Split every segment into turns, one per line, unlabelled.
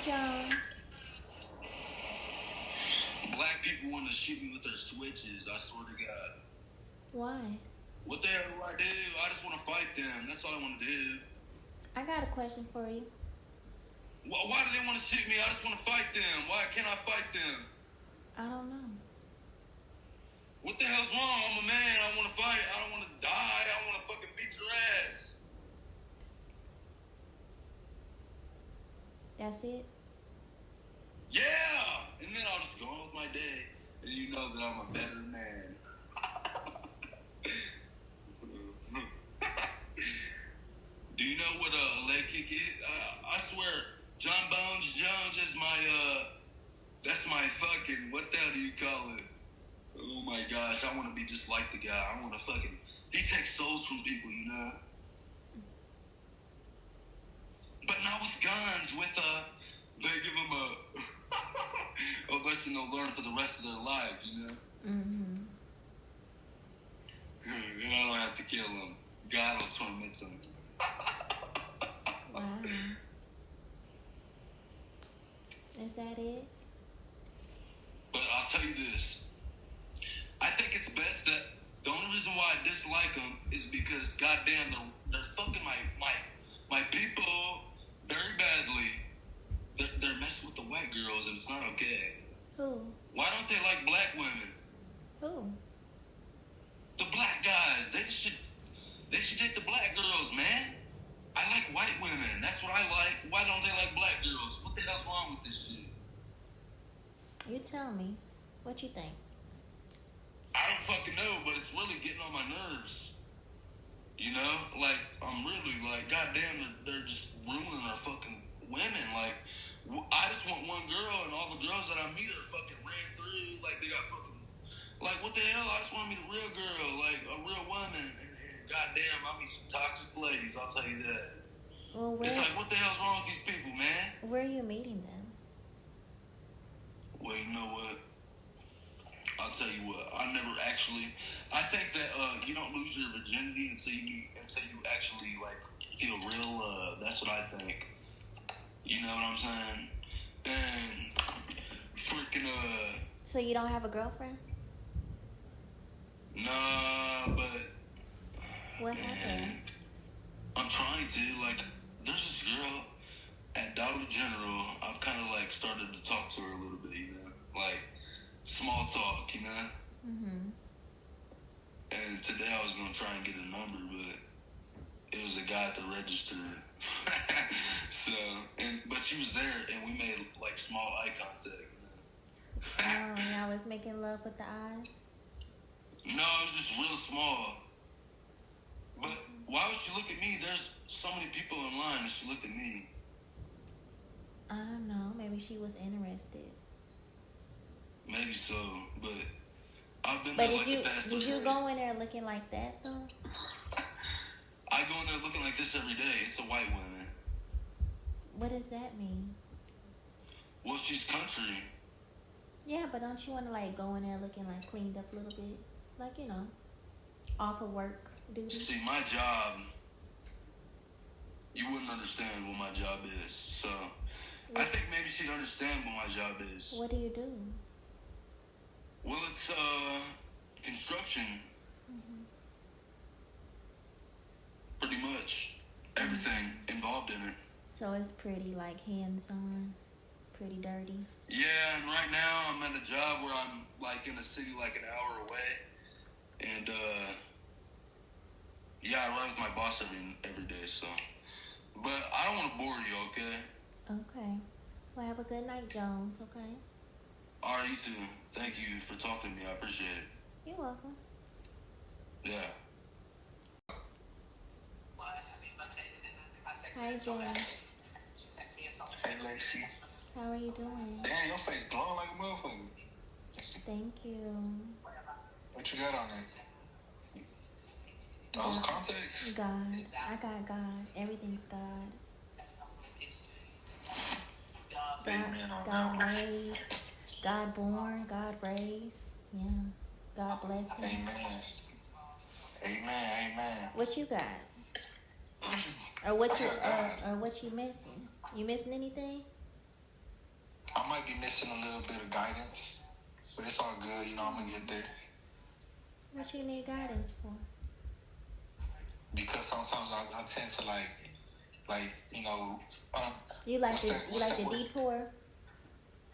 Jones.
Black people want to shoot me with their switches. I swear to God.
Why?
What the hell do I do? I just want to fight them. That's all I want to do.
I got a question for you.
Why do they want to shoot me? I just want to fight them. Why can't I fight them?
I don't know.
What the hell's wrong? I'm a man. I want to fight. I don't want to die. I want to fucking beat your ass.
That's it?
Yeah! And then I'll just go on with my day. And you know that I'm a better man. Do you know what a leg kick is? I swear, John Bones Jones is my, that's my fucking, what the hell do you call it? Oh my gosh, I want to be just like the guy. I want to fucking, he takes souls from people, you know? But not with guns, with, they give them a lesson they'll learn for the rest of their life, you know?
Mm-hmm.
And I don't have to kill them. God will torment them.
Wow. Is that it?
But I'll tell you this. I think it's best that the only reason why I dislike them is because, goddamn, they're fucking my people very badly. They're messing with the white girls, and it's not okay.
Who?
Why don't they like black women?
Who?
The black guys. They should date the black girls, man. I like white women. That's what I like. Why don't they like black girls? What the hell's wrong with this shit?
You tell me. What you think?
I don't fucking know, but it's really getting on my nerves. You know? Like, I'm really like, goddamn, they're just ruining our fucking women. Like, I just want one girl, and all the girls that I meet are fucking ran through. Like, they got fucking, like, what the hell? I just want to meet a real girl, like, a real woman. And goddamn, I meet some toxic ladies, I'll tell you that.
Well,
it's like, what the hell's wrong with these people, man?
Where are you meeting them?
Well, you know what? I'll tell you what. I think that you don't lose your virginity until you actually like feel real. That's what I think. You know what I'm saying? And freaking
So you don't have a girlfriend?
Nah, but
what happened?
I'm trying to. Like, there's this girl at Dollar General. I've kind of like started to talk to her a little bit. You know, like small talk. You know.
Mhm.
And today I was gonna try and get a number, but it was a guy at the register. But she was there, and we made like small eye contact.
Oh, y'all was making love with the eyes?
No, it was just real small. But why would she look at me? There's so many people in line, and she looked at me.
I don't know. Maybe she was interested.
Maybe so, but I've been
But
there like the past 3
did you
days.
go in there looking like that though?
I go in there looking like this every day. It's a white woman.
What does that mean?
Well, she's country.
Yeah, but don't you want to like go in there looking like cleaned up a little bit, like you know, off of work duty?
See, my job, you wouldn't understand what my job is. So I think maybe she'd understand what my job is.
What do you do?
Well, it's construction.
Mm-hmm.
Pretty much everything involved in it.
So it's pretty like hands-on, pretty dirty.
Yeah, and right now I'm at a job where I'm like in a city like an hour away, and yeah, I ride with my boss every day. So, but I don't want to bore you, okay?
Okay. Well, have a good night, Jones. Okay.
All right, you too. Thank you for talking to me. I appreciate it.
You're welcome.
Yeah.
Hi, Jen.
Hey, Lacey.
How are you doing?
Damn, your face glowing like a motherfucker.
Thank you.
What you got on there? Those contacts?
God. I got God. Everything's God. God made, God born, God raised. Yeah. God bless him.
Amen.
What you got? Or what you missing? You missing anything?
I might be missing a little bit of guidance, but it's all good. I'm gonna get there.
What you need guidance for?
Because sometimes I tend to like
You like
what's
the
that-
you
what's
like
that
the
word?
detour?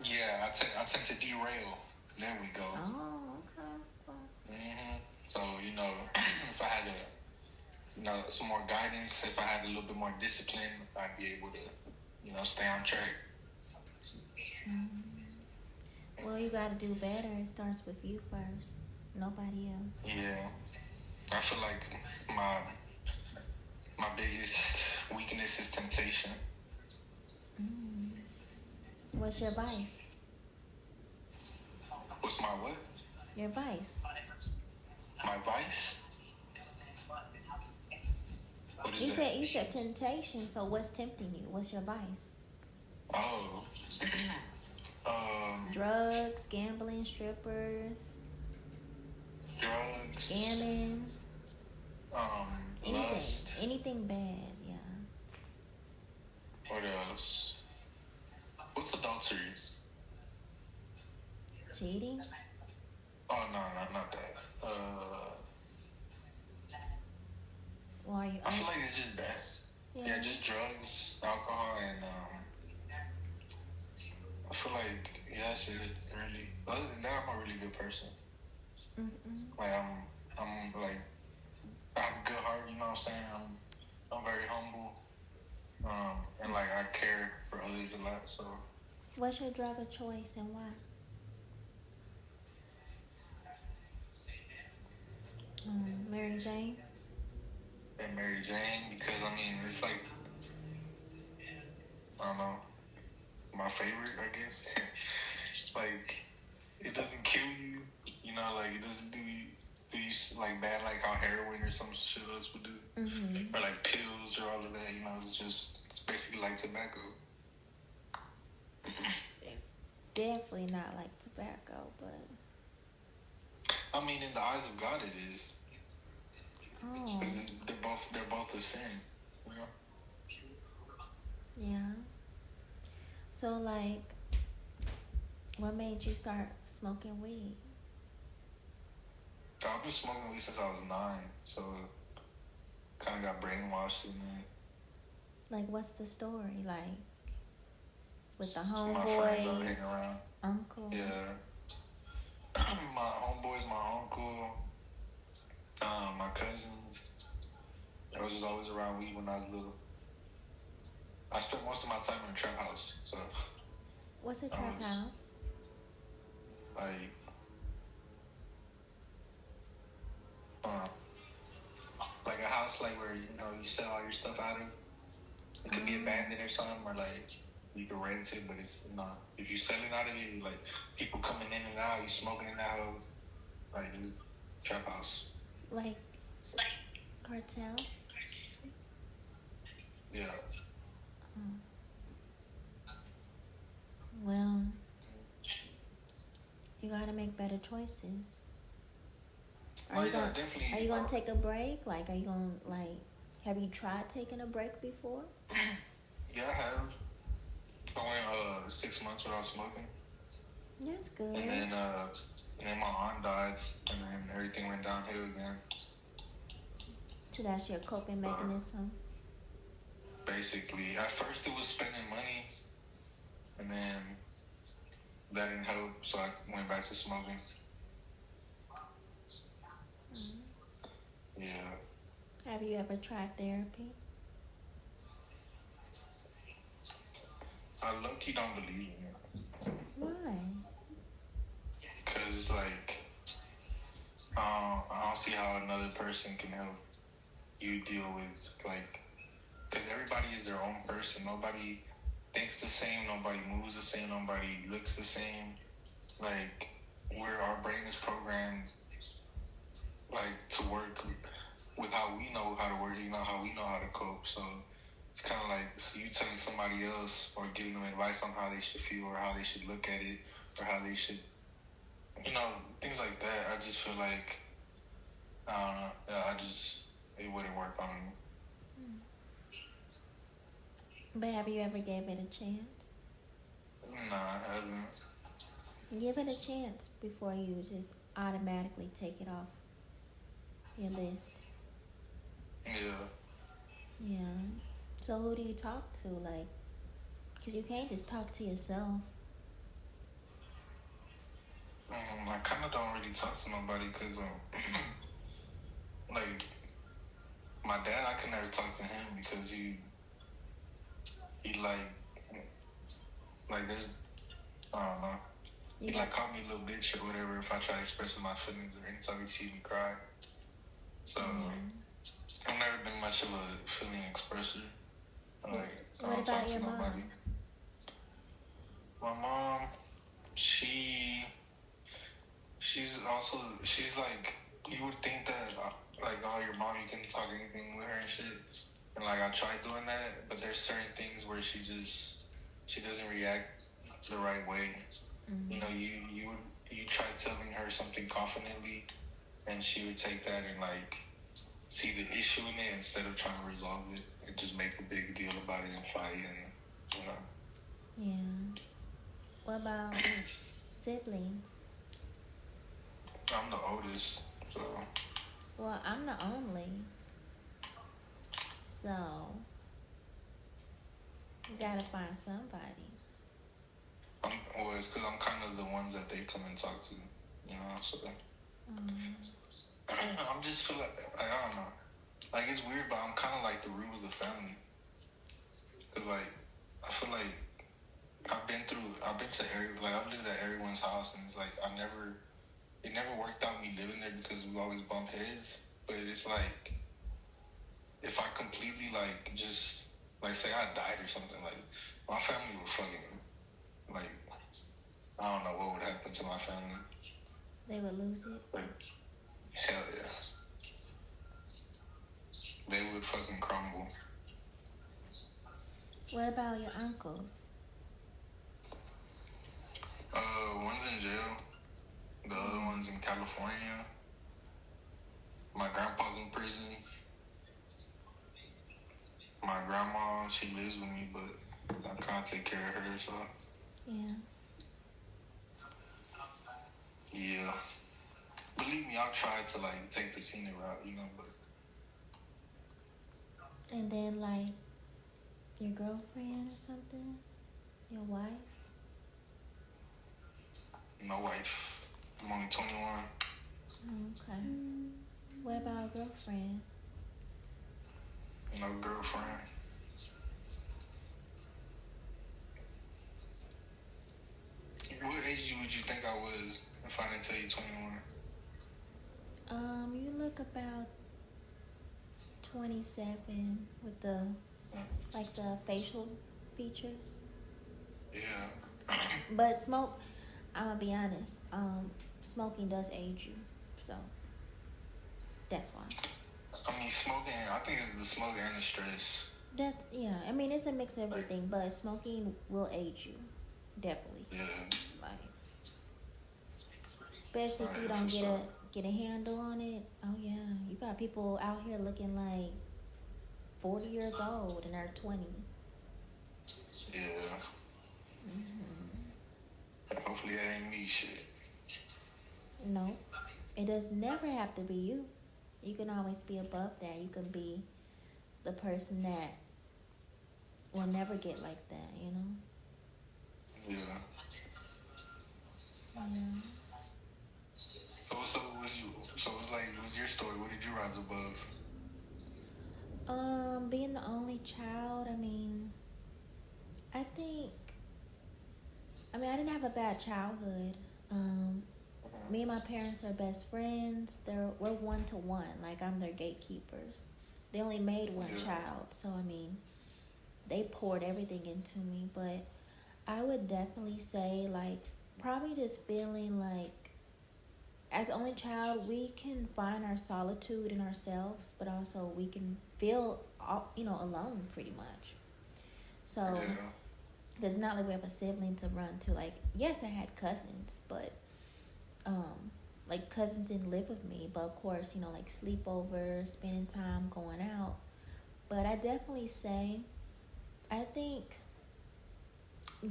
Yeah, I tend to derail. There we go.
Oh, okay.
So if I had some more guidance, if I had a little bit more discipline, I'd be able to stay on track.
Well, you gotta do better. It starts with you first. Nobody else.
Yeah, I feel like my biggest weakness is temptation.
What's your vice?
What's my what?
Your vice.
My vice? What is
You
that?
said temptation. So what's tempting you? What's your vice?
Oh.
Drugs, gambling, strippers,
Drugs.
scamming.
Lust.
Anything bad. Yeah.
What else? What's adultery?
Cheating.
Oh no, not that.
Or are you?
I feel like it's just that. Yeah, just drugs, alcohol, and I feel like yes, it really. Other than that, I'm a really good person. Like I'm like I have a good heart. You know what I'm saying? I'm very humble. And like I care for others a lot. So
What's your drug of choice and why? Mary Jane.
and Mary Jane, because it's like I don't know, my favorite, I guess. Like it doesn't kill you, like it doesn't do you like bad like how heroin or some shit else would do, or like pills or all of that. It's basically like tobacco.
It's definitely not like tobacco, but
In the eyes of God, it is.
oh,
'Cause they're both the same.
yeah. So like, what made you start smoking weed?
I've been smoking weed since I was 9, so kind of got brainwashed in it.
Like, what's the story? Like, with the
My friends I would hang
homeboys,
around.
uncle.
Yeah. My homeboys, my uncle, my cousins. I was just always around weed when I was little. I spent most of my time in the trap house, so
What's a trap house?
like, like a house like where you sell all your stuff out of. It could be abandoned or something, or like you can rent it, but it's not. If you sell it out of it, like people coming in and out, you smoking in that house, like it's trap house.
Like cartel?
Yeah.
Well, you gotta make better choices. Are you gonna take a break? Like, are you gonna have you tried taking a break before?
Yeah, I have. I went 6 months without smoking,
That's good.
and then my aunt died, and then everything went downhill again.
So that's your coping mechanism.
Basically, at first it was spending money, and then that didn't help, so I went back to smoking. Yeah.
Have you ever tried therapy?
I low-key don't believe in it.
Why?
Because it's like, I don't see how another person can help you deal with, like, because everybody is their own person. Nobody thinks the same, nobody moves the same, nobody looks the same. Like, our brain is programmed, like, to work with how we know how to work, how we know how to cope. So it's kind of like you telling somebody else or giving them advice on how they should feel or how they should look at it or how they should, things like that. I just feel like, I don't know, it wouldn't work on me.
But have you ever gave it a chance?
Nah, I haven't.
Give it a chance before you just automatically take it off your list.
Yeah.
Yeah. So who do you talk to? Like, because you can't just talk to yourself.
I kind of don't really talk to nobody because, like, my dad, I can never talk to him because he like, there's, I don't know.
You
He,
got,
like, call me a little bitch or whatever if I try to express my feelings or anytime he sees me cry. So, I've never been much of a feeling expresser. Like, I
what
don't talk
about
to
your
nobody.
mom?
My mom, she she's like, you would think that like, oh, your mom, you can talk anything with her and shit, and like I tried doing that, but there's certain things where she doesn't react the right way. You know, you try telling her something confidently, and she would take that and like see the issue in it instead of trying to resolve it and just make a big deal about it and fight and you know.
Yeah. What about siblings?
I'm the oldest, so
Well, I'm the only. So, you gotta find somebody.
well, it's because I'm kind of the ones that they come and talk to, you know. So I'm just feel like I don't know, like it's weird, but I'm kind of like the root of the family, cause like I feel like I've been to I've lived at everyone's house, and it's like it never worked out me living there because we always bump heads. But it's like if I completely like just like say I died or something, like my family would fucking like I don't know what would happen to my family.
They would lose it.
Hell yeah, they would fucking crumble.
What about your uncles?
One's in jail. The other one's in California. My grandpa's in prison. My grandma, she lives with me, but I can't take care of her, so
Yeah.
yeah. Believe me, I've tried to like take the scenic route, you know, but
And then, like, your girlfriend or something? Your wife?
no wife. I'm only 21.
Okay. What about a girlfriend?
No girlfriend. What age would you think I was if I didn't tell you 21?
You look about 27 with the, like, the facial features.
Yeah.
But I'm gonna be honest, smoking does age you, so that's why.
I mean, smoking, I think it's the smoke and the stress.
That's, yeah, I mean, it's a mix of everything, but smoking will age you, definitely.
Yeah.
Like, especially if you don't get a handle on it. Oh yeah, you got people out here looking like 40 years old and they're 20.
Yeah. Hopefully that ain't me shit.
No, it does never have to be you. You can always be above that. You can be the person that will never get like that, you know?
Yeah.
Yeah.
So what's your story? What did you rise above?
Being the only child, I mean, I I didn't have a bad childhood. Me and my parents are best friends. We're 1-to-1. Like, I'm their gatekeepers. They only made one child, so I mean, they poured everything into me. But I would definitely say, like, probably just feeling like, as only child, we can find our solitude in ourselves, but also we can feel, alone pretty much. So, it's not like we have a sibling to run to. Like, yes, I had cousins, but like, cousins didn't live with me, but of course, like, sleepovers, spending time, going out. But I definitely say, I think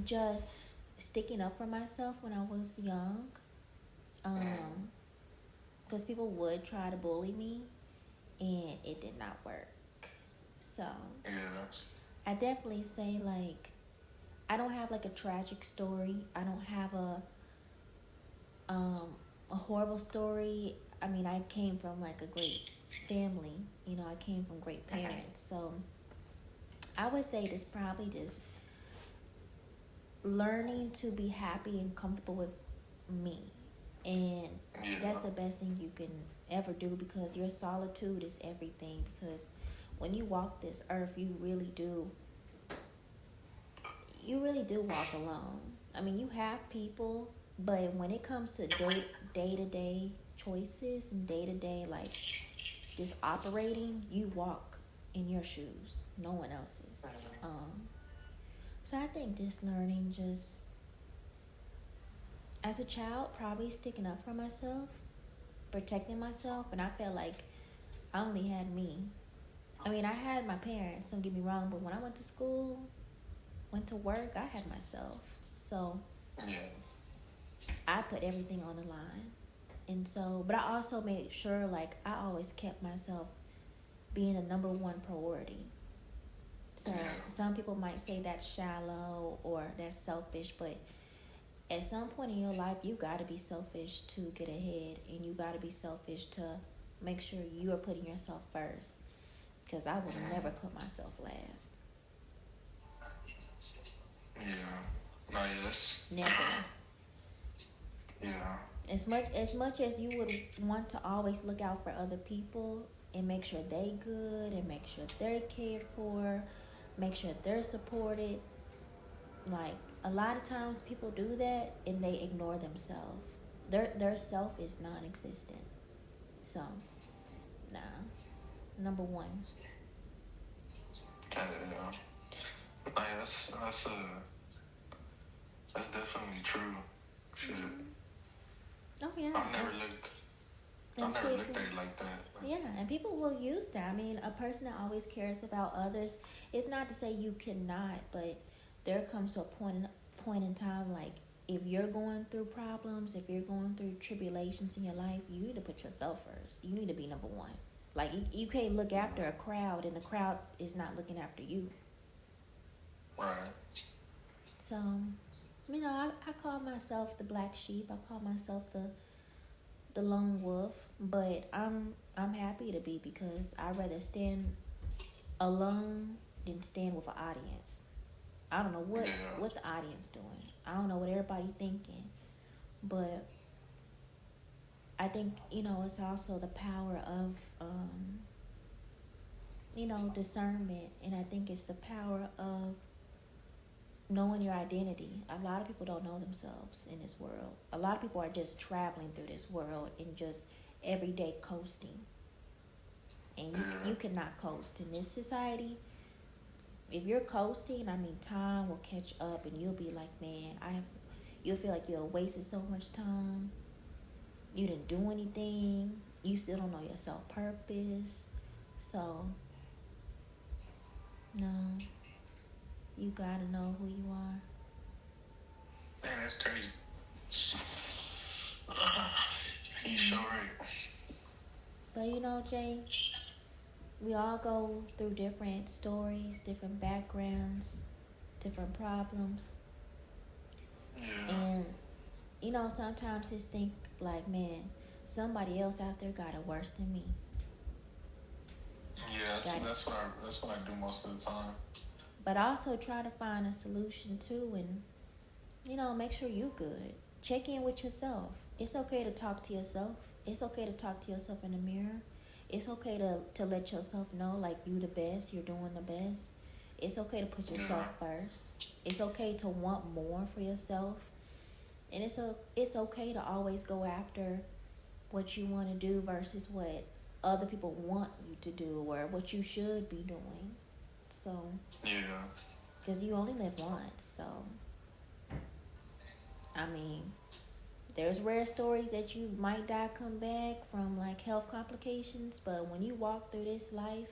just sticking up for myself when I was young. Because people would try to bully me, and it did not work. So
Yeah.
I definitely say like I don't have like a tragic story. I don't have um a horrible story. I mean, I came from like a great family. You know, I came from great parents. So I would say this probably just learning to be happy and comfortable with me. And that's
Yeah.
the best thing you can ever do, because your solitude is everything. Because when you walk this earth, you really do walk alone. I mean, you have people, but when it comes to to day choices and day to day like just operating, you walk in your shoes, no one else's. So I think just learning, just as a child, probably sticking up for myself, protecting myself, and I felt like I only had me. I mean, I had my parents, don't get me wrong, but when I went to school, went to work, I had myself. So
Yeah.
I put everything on the line. And so, but I also made sure, like, I always kept myself being the number one priority. So
Yeah.
some people might say that's shallow or that's selfish, but at some point in your life, you got to be selfish to get ahead, and you got to be selfish to make sure you are putting yourself first. Because I would never put myself last.
Yeah. No, yes.
Never.
Yeah.
As much as you would want to always look out for other people and make sure they good and make sure they're cared for, make sure they're supported, like a lot of times people do that and they ignore themselves. Their self is non-existent. So, nah. Number one.
Yeah. No, that's definitely true. Shit.
Oh yeah.
I've never looked. I've
And
never looked
people,
at it like that.
yeah, and people will use that. I mean, a person that always cares about others, it's not to say you cannot, but there comes to a point in time, like if you're going through problems, if you're going through tribulations in your life, you need to put yourself first. You need to be number one. Like you can't look after a crowd and the crowd is not looking after you.
Right.
So, I call myself the black sheep. I call myself the lone wolf, but I'm happy to be, because I'd rather stand alone than stand with an audience. I don't know
Yeah.
what the audience doing. I don't know what everybody thinking, but I think it's also the power of discernment, and I think it's the power of knowing your identity. A lot of people don't know themselves in this world. A lot of people are just traveling through this world and just everyday coasting. And you cannot coast in this society. If you're coasting, I mean, time will catch up, and you'll be like, man, you'll feel like you've wasted so much time. You didn't do anything. You still don't know your self purpose. So, no, you gotta know who you are.
Man, that's crazy. You sure right.
But Jay, we all go through different stories, different backgrounds, different problems.
Yeah.
And, sometimes just think like, man, somebody else out there got it worse than me.
Yeah, that's what I do most of the time.
But also try to find a solution too, and, make sure you good. Check in with yourself. It's okay to talk to yourself. It's okay to talk to yourself in the mirror. It's okay to let yourself know, like, you the best, you're doing the best. It's okay to put yourself first. It's okay to want more for yourself. And it's okay to always go after what you want to do versus what other people want you to do or what you should be doing. So,
Yeah.
because you only live once. So, I mean, there's rare stories that you might die, come back from like health complications, but when you walk through this life,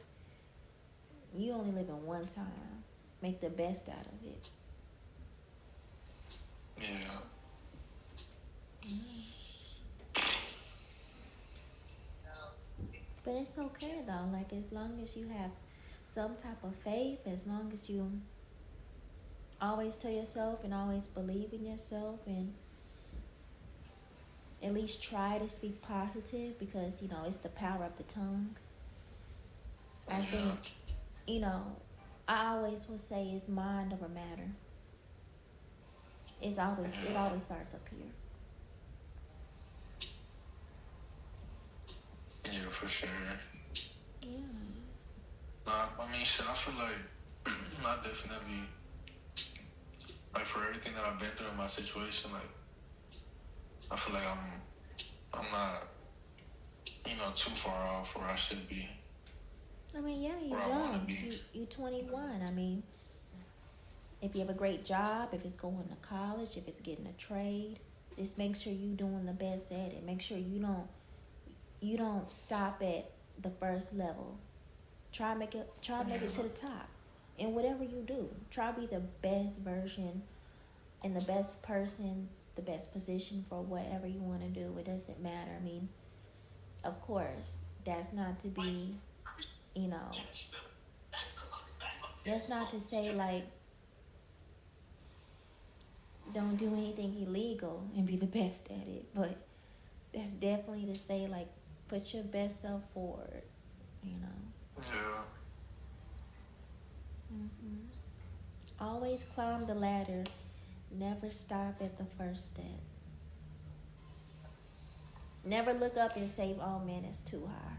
you only live in one time. Make the best out of it.
Yeah.
But it's okay though. Like as long as you have some type of faith, as long as you always tell yourself and always believe in yourself and at least try to speak positive because, it's the power of the tongue. I
Yeah.
think, you know, I always will say it's mind over matter. It
Yeah.
always starts up here.
Yeah, for sure.
Yeah.
Nah, I mean, shit, I feel like I definitely, like, for everything that I've been through in my situation, like, I feel like I'm not, too far off where I should be,
I mean, yeah,
where
you're
I want to
young.
be.
You 21. I mean, if you have a great job, if it's going to college, if it's getting a trade, just make sure you doing the best at it. Make sure you don't stop at the first level. Try to make it to the top. And whatever you do, try to be the best version and the best person, the best position for whatever you want to do. It doesn't matter. I mean, of course, that's not to be, you know, that's not to say like don't do anything illegal and be the best at it, but that's definitely to say like put your best self forward, you know.
Yeah.
Always climb the ladder. Never stop at the first step. Never look up and say, "Oh man, it's too high.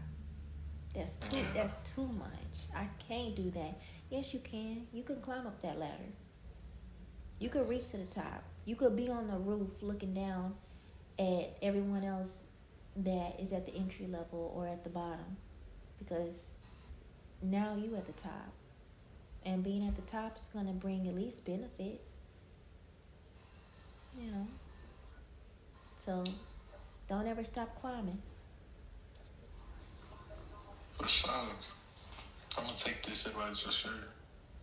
That's too.
Yeah.
That's too much. I can't do that." Yes, you can. You can climb up that ladder. You could reach to the top. You could be on the roof looking down at everyone else that is at the entry level or at the bottom, because now you at the top, and being at the top is gonna bring at least benefits. You know. So don't ever stop climbing.
For sure. I'm gonna take this advice for sure.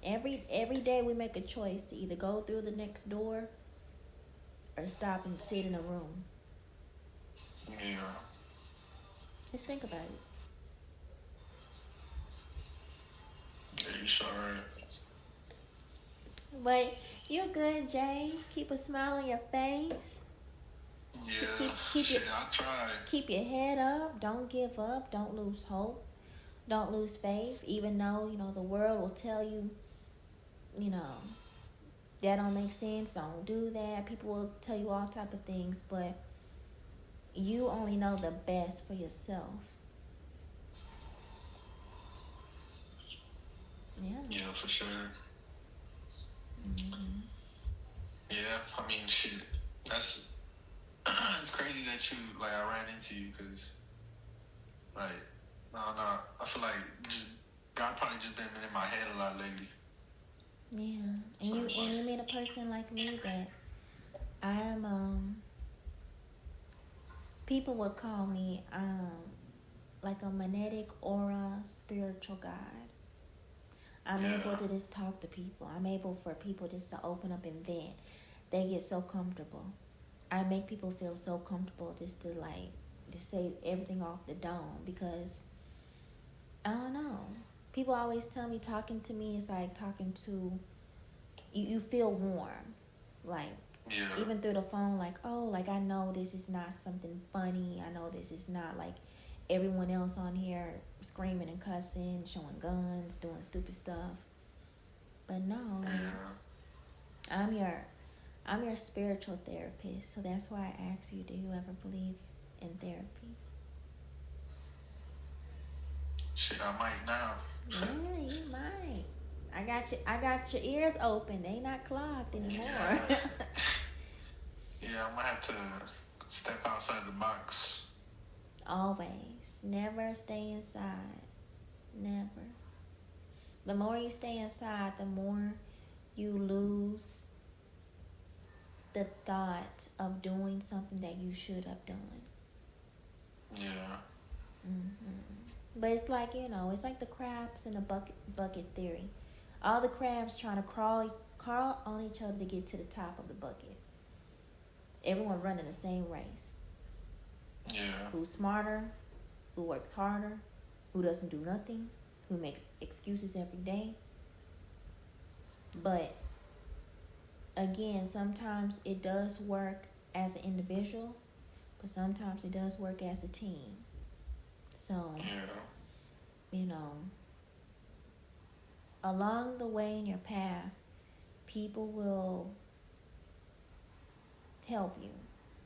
Every day we make a choice to either go through the next door or stop and sit in a room.
Yeah.
Just think about it.
Yeah, you sure right.
But you're good, Jay. Keep a smile on your face.
Yeah.
Keep
Shit,
your
I tried.
keep your head up. Don't give up. Don't lose hope. Don't lose faith. Even though the world will tell you, you know, that don't make sense. Don't do that. People will tell you all type of things, but you only know the best for yourself. Yeah.
Yeah, for sure. Yeah, I mean, shit. That's it's crazy that I ran into you because, like, no, I feel like just God probably just been in my head a lot lately.
Yeah. And
So,
you meet a person like me that I'm people would call me like a magnetic aura spiritual guide. I'm
yeah,
able to just talk to people. I'm able for people just to open up and vent. They get so comfortable. I make people feel so comfortable just to say everything off the dome because I don't know. People always tell me talking to me is like talking to you. You feel warm, like
yeah,
even through the phone. Like like I know this is not something funny. I know this is not like everyone else on here screaming and cussing, showing guns, doing stupid stuff. But no,
yeah.
I'm your spiritual therapist. So that's why I asked you, do you ever believe in therapy?
Shit, I might now.
Yeah, you might. I got your ears open. They not clogged anymore.
Yeah. Yeah, I might have to step outside the box.
Always. Never stay inside. Never. The more you stay inside, the more you lose the thought of doing something that you should have done.
Yeah.
But it's like, it's like the crabs in the bucket theory. All the crabs trying to crawl on each other to get to the top of the bucket. Everyone running the same race.
Yeah.
Who's smarter? Who works harder? Who doesn't do nothing? Who makes excuses every day? But again, sometimes it does work as an individual, but sometimes it does work as a team. So,
Yeah.
you know, along the way in your path, people will help you.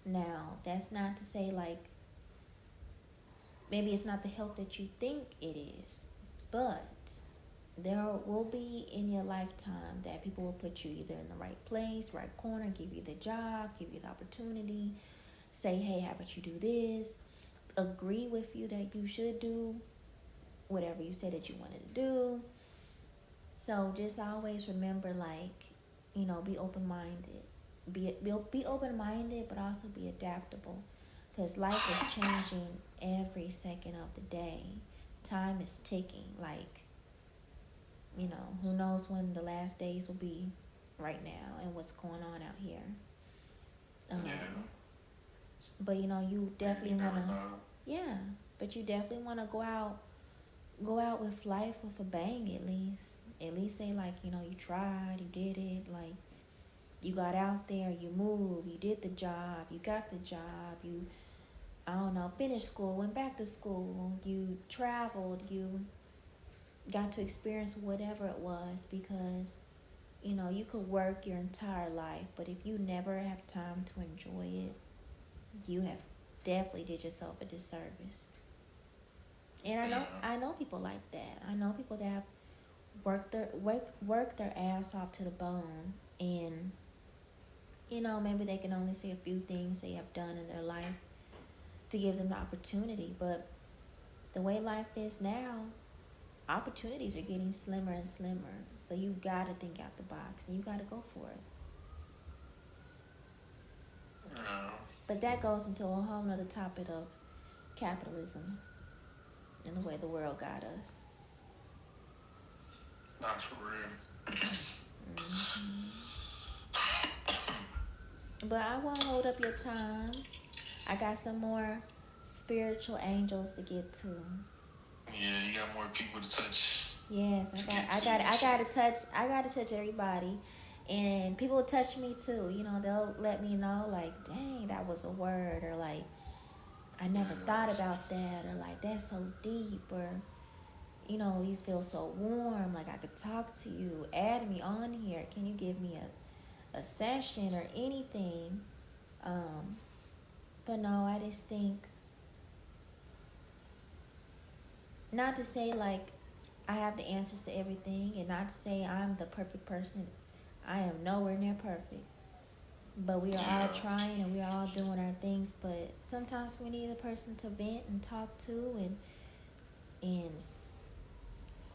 Now, that's not to say like maybe it's not the help that you think it is, but there will be in your lifetime that people will put you either in the right place, right corner, give you the job, give you the opportunity, say, hey, how about you do this, agree with you that you should do whatever you said that you wanted to do. So just always remember, like, you know, be open-minded. Be open-minded, but also be adaptable. Because life is changing every second of the day. Time is ticking. Like, you know, who knows when the last days will be right now and what's going on out here.
Yeah.
But, you know, you definitely
never
want to...
know.
Yeah, but you definitely want to go out with life with a bang at least. At least say, like, you know, you tried, you did it, like, you got out there, you moved, you did the job, you got the job, you, I don't know, finished school, went back to school, you traveled, you got to experience whatever it was, because, you know, you could work your entire life, but if you never have time to enjoy it, you have definitely did yourself a disservice. And I know people like that. I know people that have worked their ass off to the bone, and you know, maybe they can only say a few things they have done in their life to give them the opportunity. But the way life is now, opportunities are getting slimmer and slimmer. So you gotta think out the box and you gotta go for it.
Yeah.
But that goes into a whole nother topic of capitalism and the way the world got us.
Not for real.
But I won't hold up your time. I got some more spiritual angels to get to.
Yeah, you got more people to touch.
Yes, I gotta touch everybody, and people will touch me too. You know, they'll let me know, like, dang, that was a word, or like, I never thought about that, or like, that's so deep, or you know, you feel so warm, like I could talk to you. Add me on here. Can you give me a session or anything? But no, I just think, not to say like I have the answers to everything, and not to say I'm the perfect person. I am nowhere near perfect. But we are all trying and we are all doing our things. But sometimes we need a person to vent and talk to, and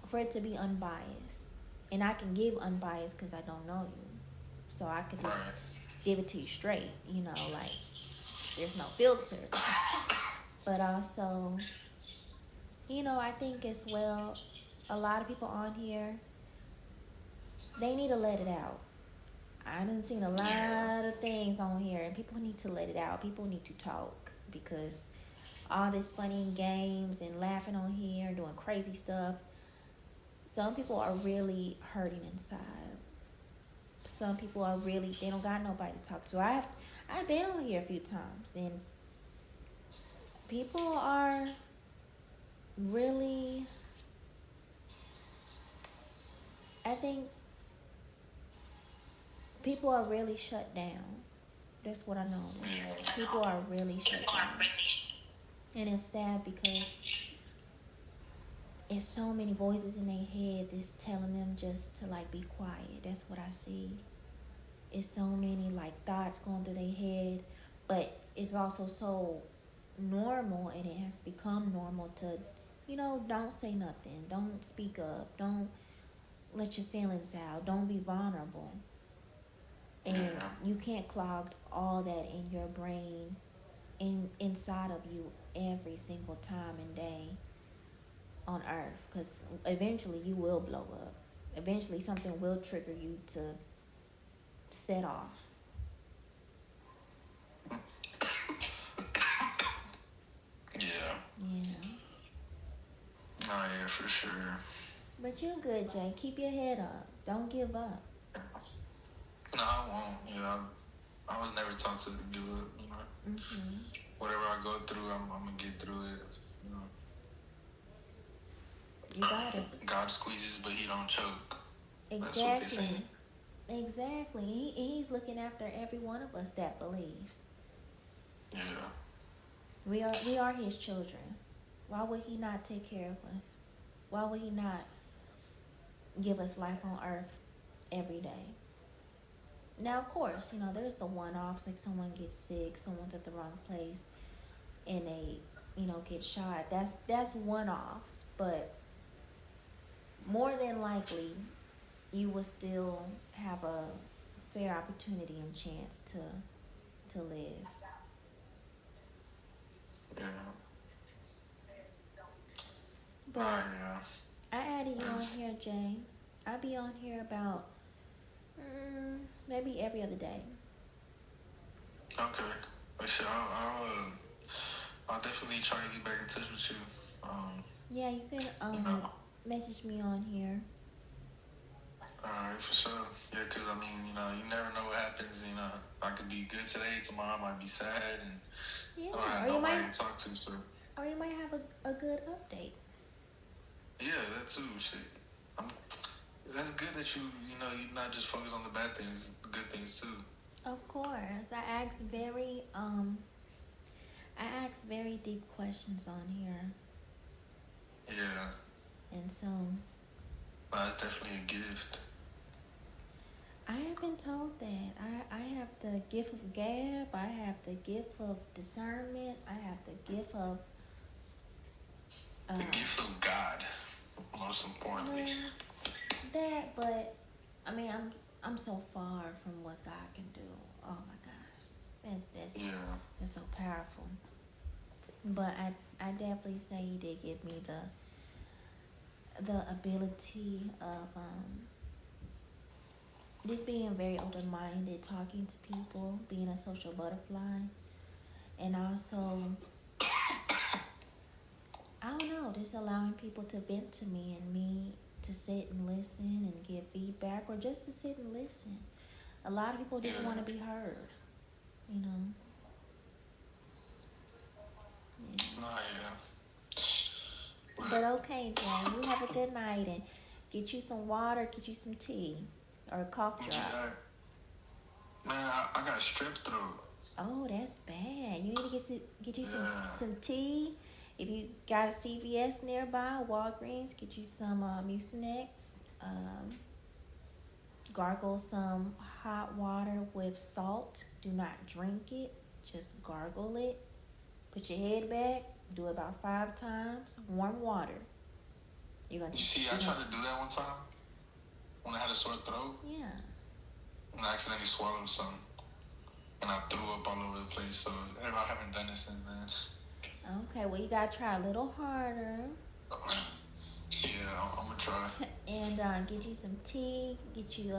for it to be unbiased. And I can give unbiased because I don't know you. So I could just give it to you straight, you know, like there's no filter. But also, you know, I think as well, a lot of people on here, they need to let it out. I done seen a lot of things on here, and people need to let it out. People need to talk, because all this funny games and laughing on here and doing crazy stuff, some people are really hurting inside. Some people are really, they don't got nobody to talk to. I've been on here a few times, and people are really, I think people are really shut down. That's what I noticed. People are really shut down. And it's sad because it's so many voices in their head that's telling them just to like be quiet. That's what I see. It's so many like thoughts going through their head, but it's also so normal, and it has become normal to, you know, don't say nothing, don't speak up, don't let your feelings out, don't be vulnerable. And you can't clog all that in your brain, inside of you, every single time and day on earth, because eventually you will blow up. Eventually something will trigger you to set off. Yeah.
Oh yeah, for sure.
But you're good, Jay. Keep your head up. Don't give up.
No, I won't. You know, I was never taught to give up. You know,
Mm-hmm.
whatever I go through, I'm gonna get through it. You know,
You got it.
God squeezes, but He don't choke. That's what they
Exactly.
say.
Exactly. He's looking after every one of us that believes.
Yeah.
We are his children. Why would he not take care of us? Why would he not give us life on earth every day? Now, of course, there's the one-offs, like someone gets sick, someone's at the wrong place, and they, get shot. That's one-offs, but more than likely, you will still have a fair opportunity and chance to live.
Yeah.
But
Yeah.
I added you on here, Jay. I'll be on here about maybe every other day.
Okay. Actually, I'll definitely try to get back in touch with you.
Yeah, you can
You know.
message me on here.
Alright, for sure. Yeah, because I mean, you never know what happens. I could be good today, tomorrow I might be sad, and
Yeah,
I don't have nobody to talk to. So.
Or you might have a good update.
Yeah, that too. Shit. That's good that you're not just focused on the bad things, the good things too.
Of course, I ask very deep questions on here.
Yeah.
And so.
That's definitely a gift.
I have been told that. I have the gift of gab. I have the gift of discernment. I have the gift of.
The gift of God, most importantly.
That, but I mean, I'm so far from what God can do. Oh my gosh, that's so powerful. But I definitely say He did give me the ability of just being very open-minded, talking to people, being a social butterfly, and also I don't know, just allowing people to vent to me and me to sit and listen and give feedback, or just to sit and listen. A lot of people just want to be heard, Yeah. But okay, Jay, you have a good night, and get you some water, get you some tea, or a cough drop.
Yeah. Man, I got strep throat.
Oh, that's bad. You need to get you some tea. If you got a CVS nearby, Walgreens, get you some Mucinex. Gargle some hot water with salt. Do not drink it. Just gargle it. Put your head back. Do it about 5 times. Warm water.
I tried to do that one time when I had a sore throat.
Yeah.
And I accidentally swallowed something. And I threw up all over the place. So I haven't done it since then.
Okay, well, you gotta try a little harder.
Yeah, I'm gonna try.
And get you some tea. Get you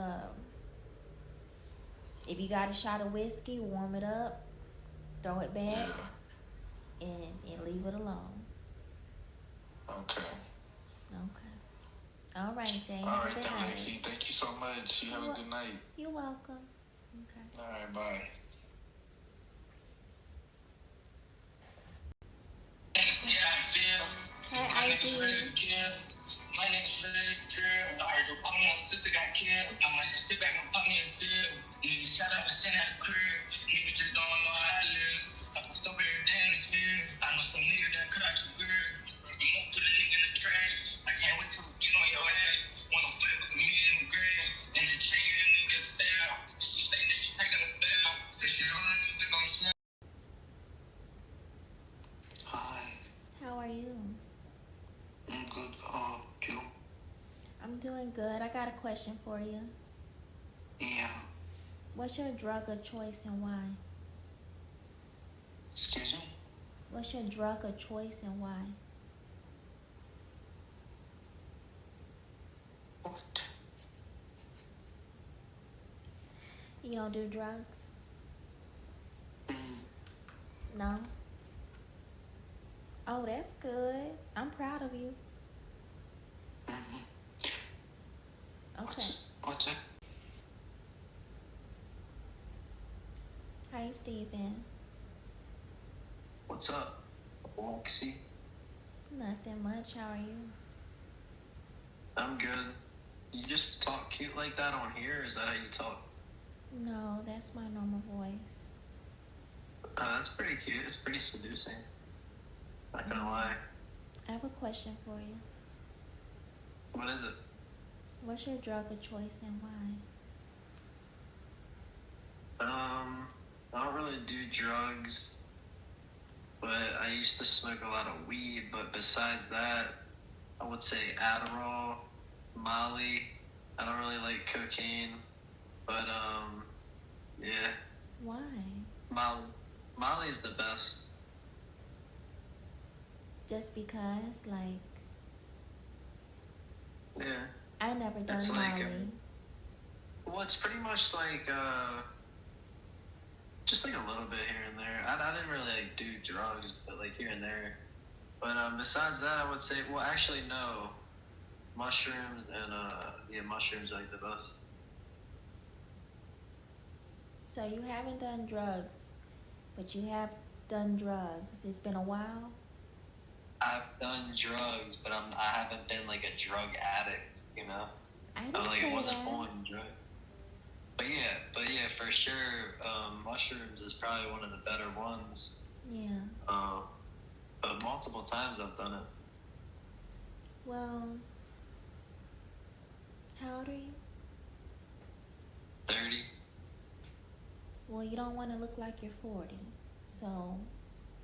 if you got a shot of whiskey, warm it up. Throw it back.
Yeah.
And leave it alone.
Okay.
All right, Jay.
All right, Lexi. Thank you so much. You have a good night.
You're welcome. Okay.
All right, bye.
Hi, Ivy.
My name is Lily Girl. I heard your mom and sister got killed. I might just sit back and fuck me and sip. Nigga shut up and send out the crib. Nigga just don't know how I live. I can stop every day in the field. I know some nigga that cut out your girl. You won't put a nigga in the trash. I can't wait till we get on your ass. Wanna fight with me in the grave. And then check it in nigga's style. She say that she taking a bail. Cause she don't know niggas gon' smell.
Hi.
How are you?
I'm good. You?
I'm doing good. I got a question for you.
Yeah.
What's your drug of choice and why?
Excuse me?
What's your drug of choice and why?
What?
You don't do drugs? No? Oh, that's good. I'm proud of you. Okay.
What's it?
Hi, Steven.
What's up, Alexi?
Nothing much. How are you?
I'm good. You just talk cute like that on here? Is that how you talk?
No, that's my normal voice.
That's pretty cute. It's pretty seducing. Not gonna lie.
I have a question for you.
What is it?
What's your drug of choice and why?
I don't really do drugs, but I used to smoke a lot of weed. But besides that, I would say Adderall, Molly. I don't really like cocaine, but yeah,
Why?
Molly is the best.
Just because, like,
Yeah.
I never done
It's like,
Molly.
Well, it's pretty much like just like a little bit here and there. I didn't really like do drugs, but like here and there. But besides that, I would say, well, actually no, mushrooms and yeah, mushrooms are like the best.
So you haven't done drugs, but you have done drugs. It's been a while.
I've done drugs, but I haven't been like a drug addict, you know.
I
I'm
didn't
like
say
I wasn't
that.
on drugs. But yeah, for sure, mushrooms is probably one of the better ones.
Yeah.
But multiple times I've done it.
Well, how old are you?
30.
Well, you don't want to look like you're 40. So,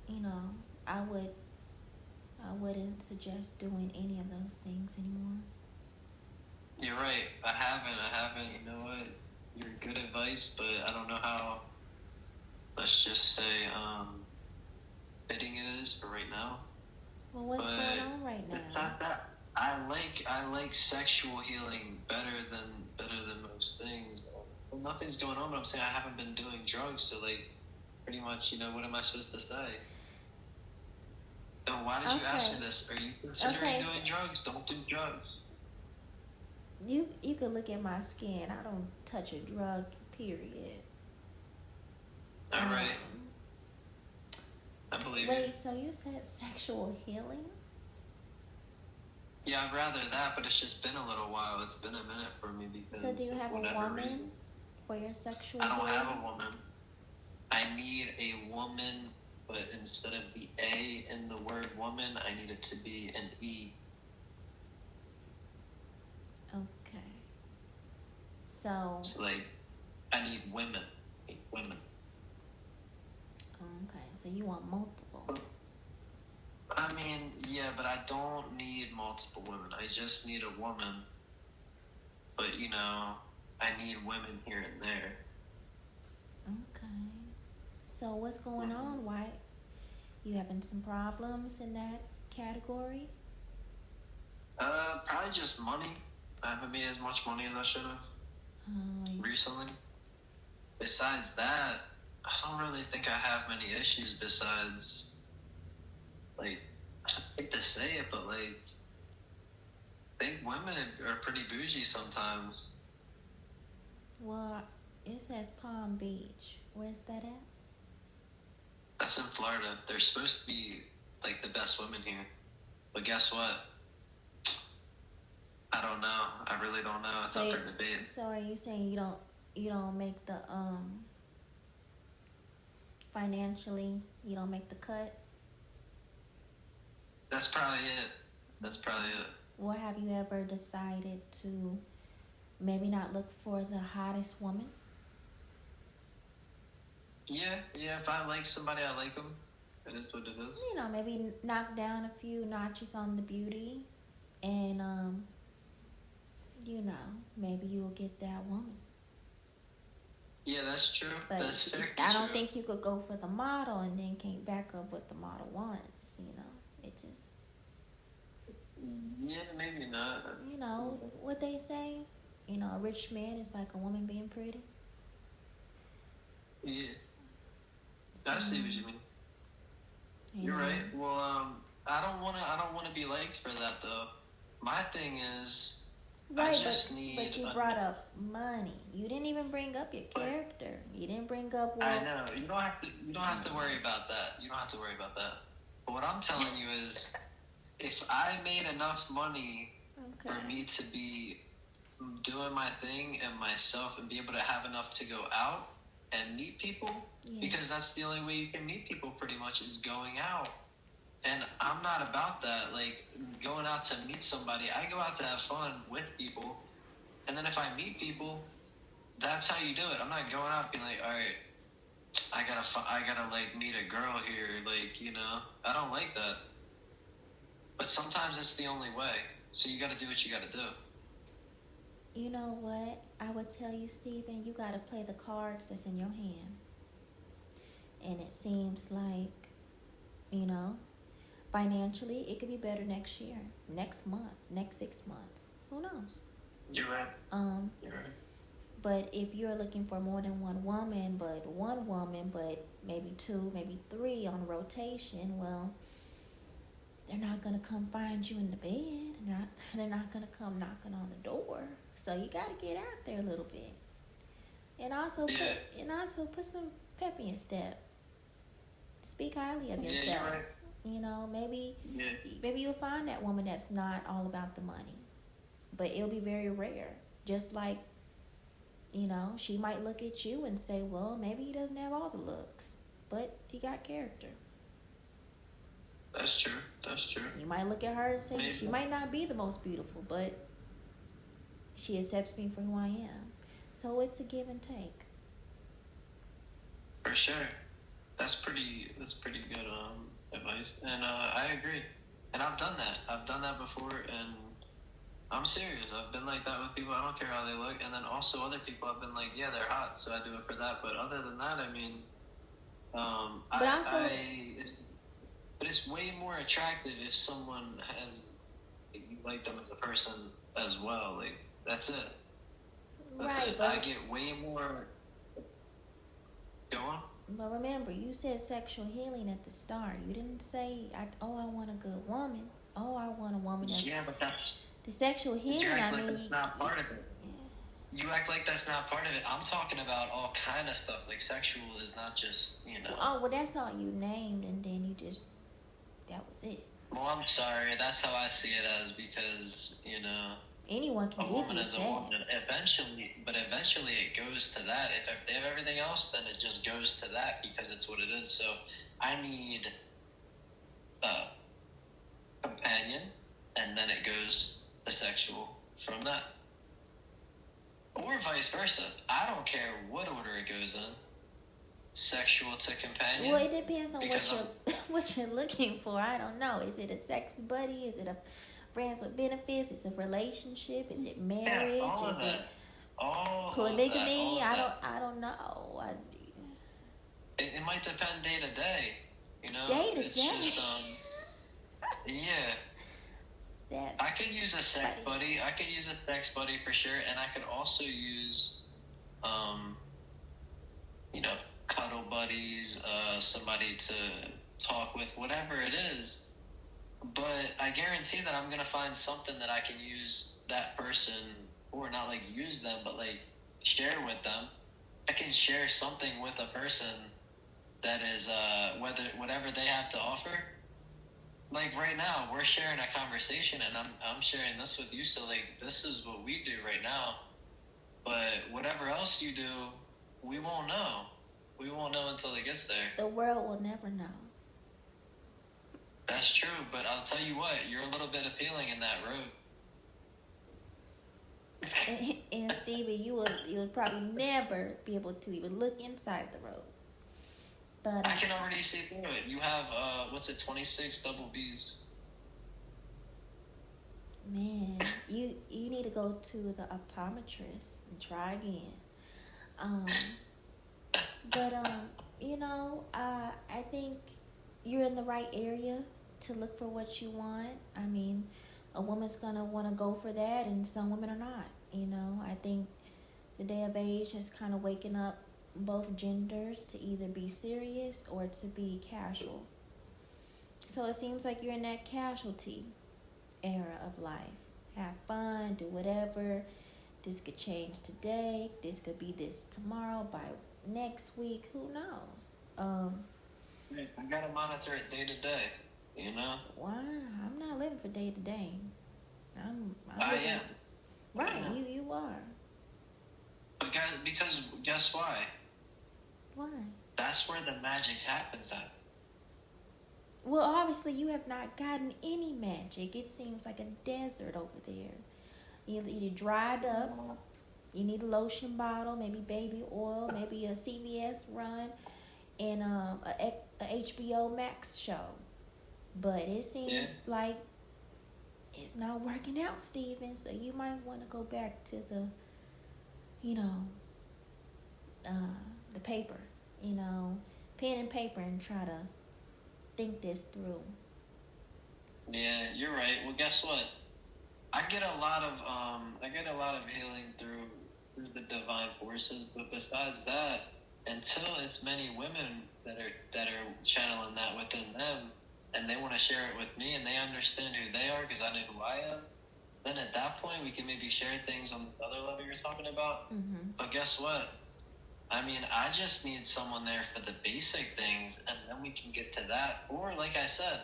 you know, I wouldn't suggest doing any of those things anymore.
You're right. I haven't. You know what? You're good advice, but I don't know how, let's just say, fitting it is for right now.
Well, what's
But
going on right
it's
now?
not that. I like sexual healing better than most things. Well, nothing's going on, but I'm saying I haven't been doing drugs, so like, pretty much, you know, what am I supposed to say? So why did you ask me
Okay.
this? Are you considering
Okay,
doing drugs? Don't do drugs.
You could look at my skin. I don't touch a drug, period.
All right,
Um,
I believe
Wait,
you.
so you said sexual healing?
Yeah, I'd rather that, but it's just been a little while. It's been a minute for me because
So do you have a
whatever
woman
reason.
for your sexual
I don't
healing?
have a woman. I need a woman, but instead of the A in the word woman, I need it to be an E.
Okay. So,
It's like, I need women. I need women.
okay. So you want multiple.
I mean, yeah, but I don't need multiple women. I just need a woman. But, you know, I need women here and there.
Okay. So what's going on? Why you having some problems in that category?
Probably just money. I haven't made as much money as I should have recently. Besides that, I don't really think I have many issues besides, like, I hate to say it, but, like, I think women are pretty bougie sometimes.
Well, it says Palm Beach. Where's that at?
That's in Florida. They're supposed to be, like, the best women here. But guess what? I don't know. I really don't know. It's up for debate.
So are you saying you don't make the financially, you don't make the cut?
That's probably it. That's probably it.
Or have you ever decided to maybe not look for the hottest woman?
Yeah. If I like somebody, I like them. It is what it is.
You know, maybe knock down a few notches on the beauty, and you know, maybe you'll get that woman.
Yeah, that's true.
But
That's fair.
I don't think you could go for the model and then can't back up what the model wants. You know, it just,
Yeah, maybe not.
you know, what they say. You know, a rich man is like a woman being pretty.
Yeah,
So,
I see what you mean.
you
You're
know,
right. Well, be liked for that though. My thing is,
Right,
I just need.
but you brought up money. You didn't even bring up your character. You didn't bring up what.
I know you don't have to. You don't have to worry about that. You don't have to worry about that. But what I'm telling you is, if I made enough money
Okay.
for me to be doing my thing and myself and be able to have enough to go out and meet people, because that's the only way you can meet people pretty much is going out. And I'm not about that, like going out to meet somebody. I go out to have fun with people, and then if I meet people, that's how you do it. I'm not going out being like, all right, I gotta like meet a girl here, like, you know. I don't like that. But sometimes it's the only way. So you gotta do what you gotta do.
You know what? I would tell you, Steven, you got to play the cards that's in your hand. And it seems like, you know, financially, it could be better next year, next month, next 6 months. Who knows?
You're right. You're right.
But if you're looking for more than one woman, but maybe 2, maybe 3 on rotation, well, they're not going to come find you in the bed. They're not going to come knocking on the door. So you got to get out there a little bit. And also put some pep in your step. Speak highly of yourself.
Yeah, you're right.
You know, maybe you'll find that woman that's not all about the money. But it'll be very rare. Just like, you know, she might look at you and say, well, maybe he doesn't have all the looks, but he got character.
That's true. That's true.
You might look at her and say,
Maybe.
she might not be the most beautiful, but she accepts me for who I am. So it's a give and take.
For sure. That's pretty good advice. And I agree. And I've done that. I've done that before, and I'm serious. I've been like that with people. I don't care how they look. And then also other people I've been like, yeah, they're hot, so I do it for that. But other than that, I mean, but it's way more attractive if someone you like them as a person as well. Like, that's it. That's it. I get way more. Go on.
But remember, you said sexual healing at the start. You didn't say, I want a good woman. Oh, I want a woman that's...
Yeah, but that's...
The sexual healing,
you act like that's not part of it. Yeah. You act like that's not part of it. I'm talking about all kind of stuff. Like, sexual is not just, you know...
Well, that's all you named, and then you just... That was it.
Well, I'm sorry. That's how I see it as, because, you know...
Anyone can give you sex.
A woman. Eventually it goes to that. If they have everything else, then it just goes to that because it's what it is. So I need a companion, and then it goes to sexual from that. Or vice versa. I don't care what order it goes in. Sexual to companion.
Well, it depends on what you're looking for. I don't know. Is it a sex buddy? Is it a friends with benefits? Is it a relationship? Is it marriage?
All
is
of that. All
polygamy?
All of that.
I don't know.
It might depend day to day. You know,
day to
it's
day.
Just yeah. I could use a sex buddy. I could use a sex buddy for sure, and I could also use, you know, cuddle buddies, somebody to talk with, whatever it is. But I guarantee that I'm going to find something that I can use that person, or not like use them, but like share with them. I can share something with a person that is whatever they have to offer. Like right now, we're sharing a conversation, and I'm sharing this with you. So like, this is what we do right now. But whatever else you do, we won't know. We won't know until it gets there.
The world will never know.
That's true, but I'll tell you what, you're a little bit appealing in that road.
And Stevie, you will probably never be able to even look inside the road. But
I can already see through it. You have 26 double B's.
Man, you need to go to the optometrist and try again. You know, I think you're in the right area to look for what you want. I mean, a woman's gonna want to go for that, and some women are not. You know, I think the day of age has kind of waken up both genders to either be serious or to be casual. So it seems like you're in that casualty era of life. Have fun, do whatever. This could change today. This could be this tomorrow. By next week, who knows?
I gotta monitor it day to day. You know.
Why? I'm not living for day to day.
I am.
Right, you are.
But because guess why?
Why?
That's where the magic happens at.
Well, obviously you have not gotten any magic. It seems like a desert over there. You dried up. You need a lotion bottle, maybe baby oil, maybe a CVS run, and a HBO Max show. But it seems like it's not working out, Steven. So you might want to go back to the paper, pen and paper, and try to think this through.
Yeah, you're right. Well, guess what? I get a lot of healing through the divine forces, but besides that, until it's many women that are channeling that within them, and they want to share it with me, and they understand who they are because I know who I am, then at that point we can maybe share things on this other level you're talking about.
Mm-hmm.
But guess what? I mean, I just need someone there for the basic things, and then we can get to that. Or, like I said,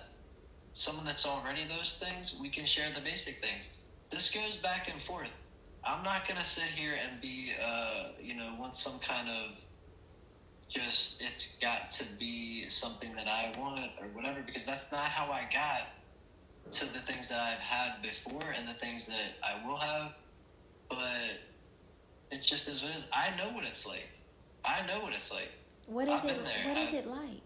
someone that's already those things, we can share the basic things. This goes back and forth. I'm not going to sit here and be, want some kind of just, it's got to be something that I want or whatever, because that's not how I got to the things that I've had before and the things that I will have. But it just is what it is. I know what it's like.
What is it? What is it like?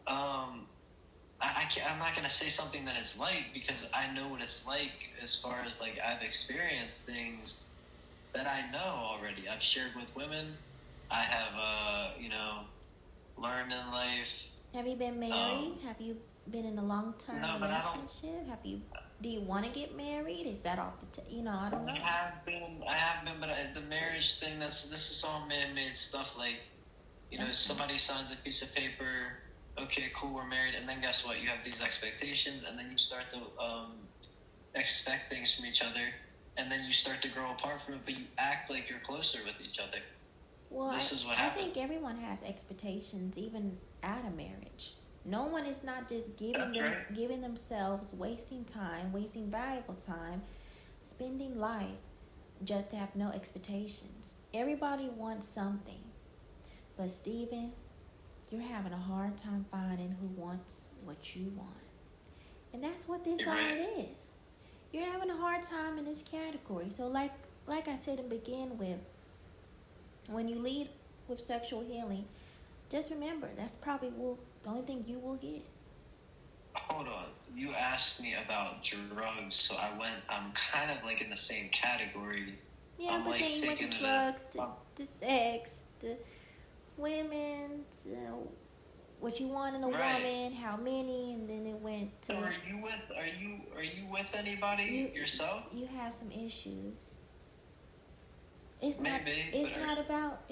I'm not gonna say something that it's like because I know what it's like as far as like I've experienced things that I know already. I've shared with women. I have, learned in life.
Have you been married? Have you been in a long-term relationship? Do you want to get married? Is that off the I don't know.
I have been, but the marriage thing, this is all man-made stuff. Like, okay. Somebody signs a piece of paper. Okay, cool, we're married, and then guess what? You have these expectations, and then you start to expect things from each other, and then you start to grow apart from it, but you act like you're closer with each other.
Well,
this is what happens.
I think everyone has expectations, even out of marriage. No one is not just giving themselves, wasting time, wasting valuable time, spending life just to have no expectations. Everybody wants something. But Steven, you're having a hard time finding who wants what you want. And that's what this all is. You're having a hard time in this category. So like I said to begin with, when you lead with sexual healing, just remember, that's probably the only thing you will get.
Hold on. You asked me about drugs, so I'm kind of like in the same category.
Yeah,
I'm
but
like
then you went to drugs, to sex, to women, to what you want in a woman, how many, and then it went to...
So are you with anybody yourself?
You have some issues. It's
Maybe,
not about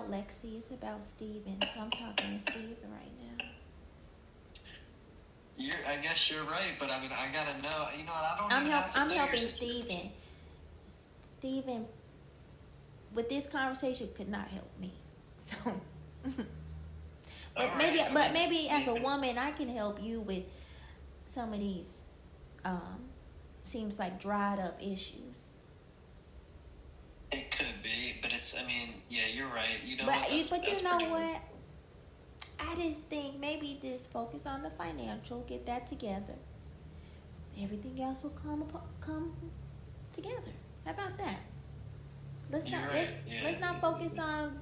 Lexi, it's about Steven. So I'm talking to Steven right now.
I guess you're right, but I mean, I gotta know. You know what?
I'm helping Steven. Steven, with this conversation, could not help me. So, but maybe as a woman, I can help you with some of these. Seems like dried up issues.
It could be, but yeah, you're right. You know,
but you know what? I just think maybe just focus on the financial, get that together. Everything else will come together. How about that? Let's not focus on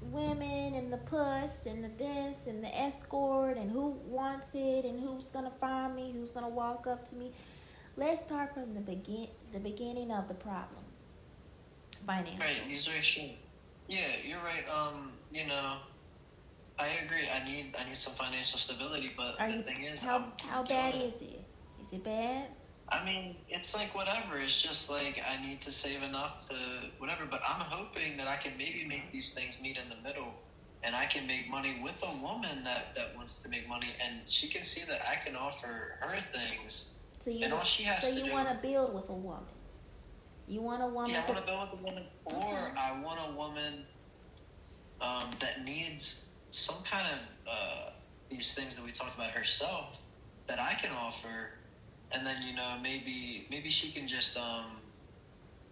women and the puss and the this and the escort and who wants it and who's gonna find me, who's gonna walk up to me. Let's start from the beginning of the problem. Financial.
Right, these are extreme. Yeah, you're right. I agree. I need some financial stability, but the thing is,
how bad is it? Is it bad?
I mean, it's like whatever. It's just like I need to save enough to whatever. But I'm hoping that I can maybe make these things meet in the middle, and I can make money with a woman that wants to make money, and she can see that I can offer her things. and all she has
so
to
you
do.
want to build with a woman. You want a woman.
Yeah, I want to build with a woman, or I want a woman that needs some kind of these things that we talked about herself that I can offer, and then maybe she can just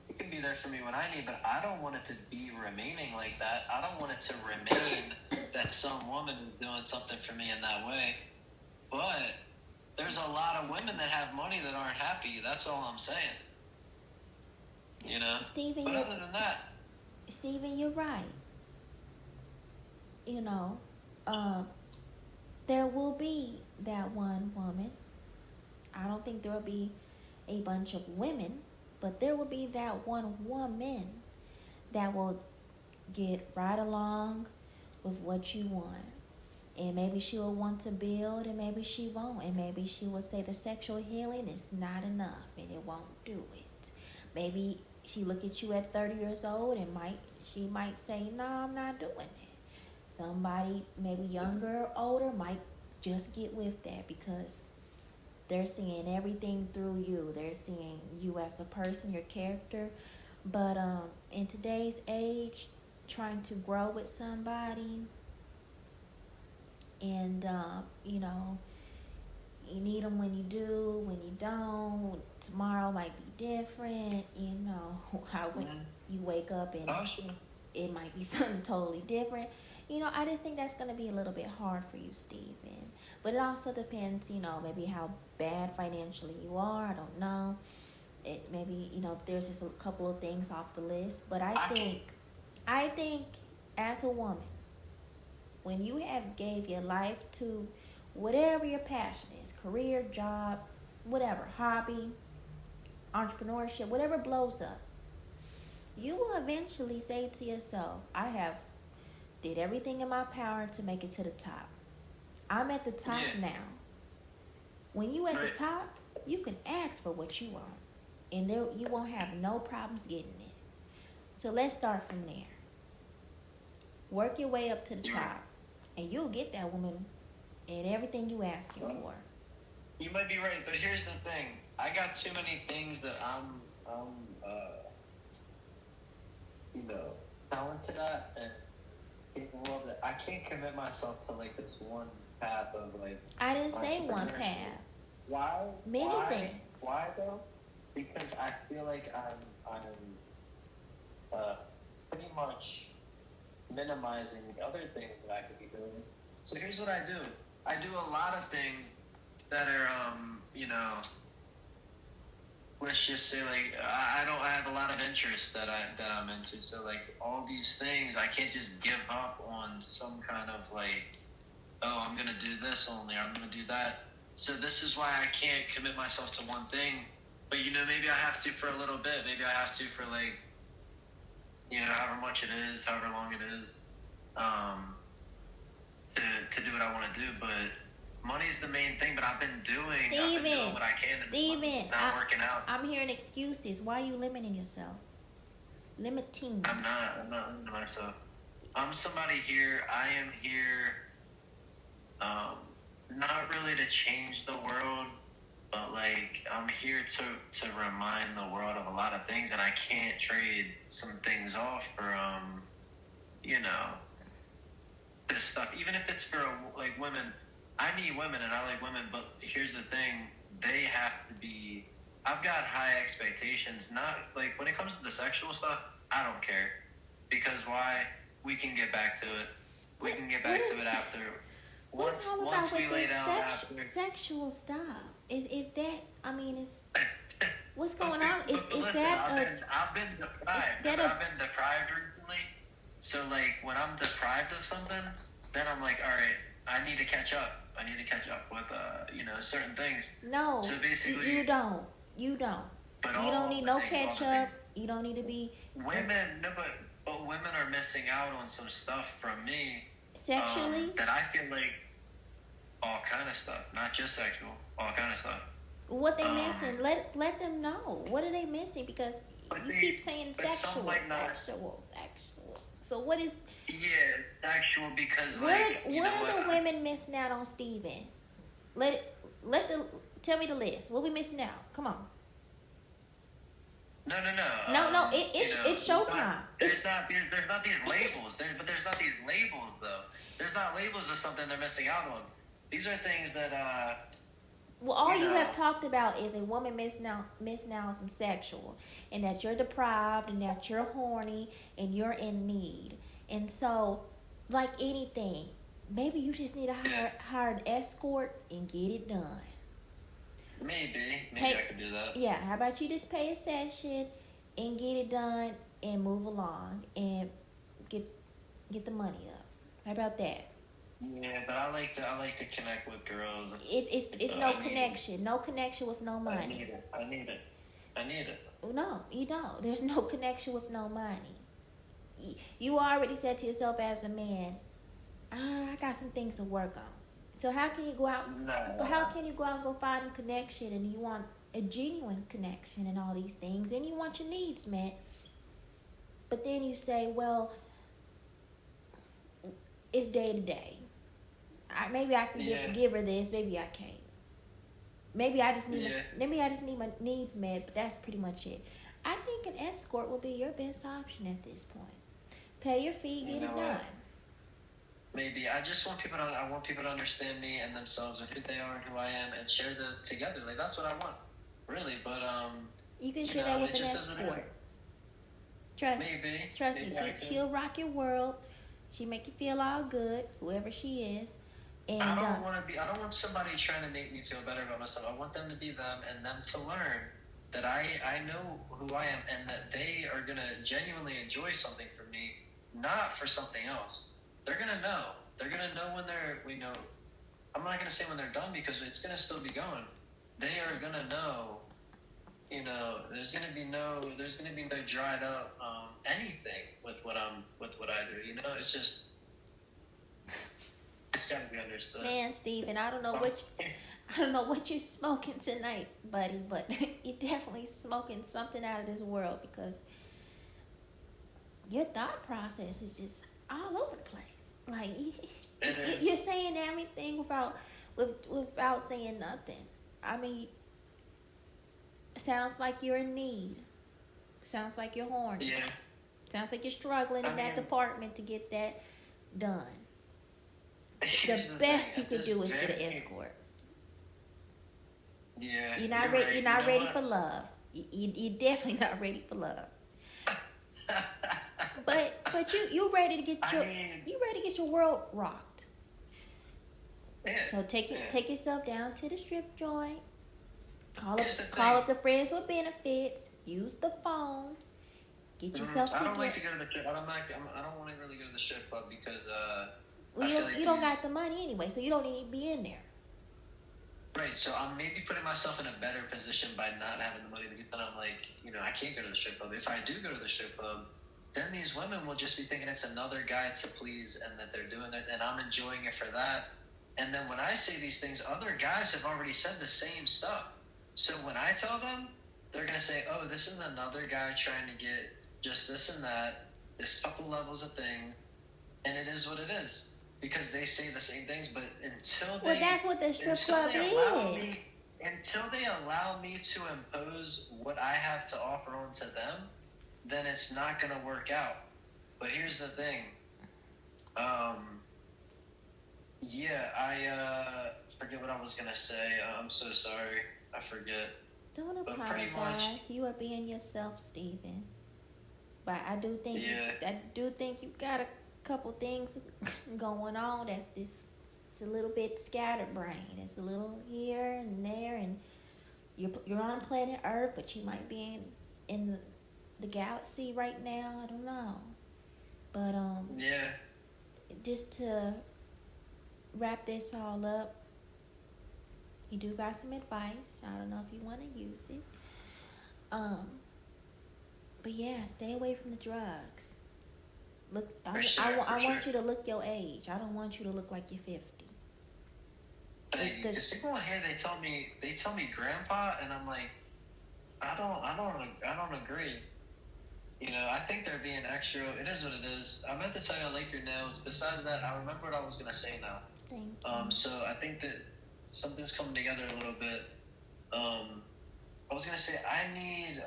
it can be there for me when I need, but I don't want it to be remaining like that. I don't want it to remain that some woman is doing something for me in that way. But there's a lot of women that have money that aren't happy. That's all I'm saying.
Steven,
but other than that,
Steven, you're right. There will be that one woman. I don't think there will be a bunch of women, but there will be that one woman that will get right along with what you want. And maybe she will want to build, and maybe she won't. And maybe she will say the sexual healing is not enough and it won't do it. Maybe she look at you at 30 years old and she might say, no, I'm not doing it. Somebody maybe younger or older might just get with that because they're seeing everything through you. They're seeing you as a person, your character. But in today's age, trying to grow with somebody, and you need them when you do, when you don't. Tomorrow might be different. How when you wake up and it might be something totally different. I just think that's going to be a little bit hard for you, Steven. But it also depends, maybe how bad financially you are. I don't know. It maybe, there's just a couple of things off the list. But I think as a woman, when you have gave your life to whatever your passion is, career, job, whatever, hobby, entrepreneurship, whatever blows up, you will eventually say to yourself, I have did everything in my power to make it to the top. I'm at the top now. When you at the top, you can ask for what you want. And there you won't have no problems getting it. So let's start from there. Work your way up to the top. And you'll get that woman and everything you asking for.
You might be right, but here's the thing. I got too many things that I'm talented at and capable of that. I can't commit myself to like this one path of like.
I didn't say one path.
Why?
Many things.
Why though? Because I feel like I'm pretty much minimizing the other things that I could be doing. So here's what I do. I do a lot of things that are let's just say like I have a lot of interests that I'm into. So like all these things I can't just give up on some kind of like, oh, I'm gonna do this only, I'm gonna do that. So this is why I can't commit myself to one thing. But maybe I have to for a little bit. Maybe I have to for like however much it is, however long it is, to do what I want to do. But money's the main thing. But I've been doing what I can.
Steven,
not working out.
I'm hearing excuses. Why are you limiting yourself? Limiting.
I'm not limiting myself. I'm somebody here. I am here, not really to change the world, but like I'm here to remind the world of a lot of things, and I can't trade some things off for this stuff. Even if it's for like women, I need women and I like women, but here's the thing: they have to be. I've got high expectations. Not like when it comes to the sexual stuff, I don't care because why? We can get back to it. We can get back to it after.
What's all
once
about
we lay down after
sexual stuff? Is that? I mean, is what's going on? Is
listen,
that
I've been deprived. I've been deprived recently. So like when I'm deprived of something, then I'm like, all right, I need to catch up. I need to catch up with certain things.
No,
so basically,
you don't. But you don't need no catch up. You don't need to be
women. No, but women are missing out on some stuff from me
sexually
that I feel like all kind of stuff, not just sexual, all kind of stuff.
What they missing? Let them know. What are they missing? Because you keep saying sexual. So what is?
Yeah, sexual because
what are the women missing out on, Steven? Tell me the list. What we missing out? Come on.
No.
No. It's showtime.
There's not these labels. But there's not these labels though. There's not labels of something they're missing out on. These are things that.
Well, all you have talked about is a woman missing out on some sexual, and that you're deprived, and that you're horny, and you're in need. And so, like anything, maybe you just need to hire an escort and get it done.
Maybe I could do that.
Yeah, how about you just pay a session and get it done and move along and get the money up. How about that?
Yeah, but I like to connect with girls.
It's no connection. No connection with no money.
I need it.
No, you don't. There's no connection with no money. You already said to yourself as a man, I got some things to work on. So how can you go out? How can you go out and go find a connection, and you want a genuine connection and all these things, and you want your needs met, but then you say, well, it's day to day. Maybe I can give her this. Maybe I can't. Maybe I just need my needs met, but that's pretty much it. I think an escort will be your best option at this point. Pay your fee, get it done.
Maybe I just want people to understand me and themselves and who they are and who I am, and share them together. Like that's what I want, really. But
you can share that with an escort. Trust me. She'll rock your world. She make you feel all good, whoever she is. And
I don't want somebody trying to make me feel better about myself. I want them to be them, and them to learn that I know who I am, and that they are gonna genuinely enjoy something from me, not for something else. They're gonna know. They're gonna know when they're. I'm not gonna say when they're done because it's gonna still be going. They are gonna know. There's gonna be no dried up anything with what I do. It's just. It's gotta be understood.
Man, Steven, I don't know what you're smoking tonight, buddy, but you're definitely smoking something out of this world, because your thought process is just all over the place. Like you're saying everything without saying nothing. I mean, sounds like you're in need. Sounds like you're horny.
Yeah.
Sounds like you're struggling in that department to get that done. The best you could do is get an escort.
Yeah.
You're not ready for love. You're definitely not ready for love. But you ready to get your world rocked.
Yeah.
So take yourself down to the strip joint. Call up the friends with benefits. Use the phone. Get yourself
I don't
together.
like to go to the strip. I don't want to really go to the strip club because
you don't got the money anyway, so you don't need to be in there.
Right, so I'm maybe putting myself in a better position by not having the money to get done. I'm like, I can't go to the strip club. If I do go to the strip club, then these women will just be thinking it's another guy to please, and that they're doing it, and I'm enjoying it for that. And then when I say these things, other guys have already said the same stuff. So when I tell them, they're going to say, oh, this is another guy trying to get just this and that, this couple levels of thing, and it is what it is. Because they say the same things, but
that's what the strip club is.
Until they allow me to impose what I have to offer onto them, then it's not going to work out. But here's the thing. I forget what I was going to say. I'm so sorry. I forget.
Don't apologize. You are being yourself, Steven. But I do think you got a couple things going on that's it's a little bit scatterbrained. It's a little here and there, and you're on planet Earth, but you might be in the galaxy right now. I don't know, but just to wrap this all up, you do got some advice. I don't know if you want to use it, but yeah, stay away from the drugs. Look, I want you to look your age. I don't want you to look like you're 50.
Because people out here, they tell me grandpa, and I'm like, I don't agree. I think they're being extra. It is what it is. I meant to tell you I like your nails. Besides that, I remember what I was gonna say now.
Thank you.
So I think that something's coming together a little bit. I was gonna say I need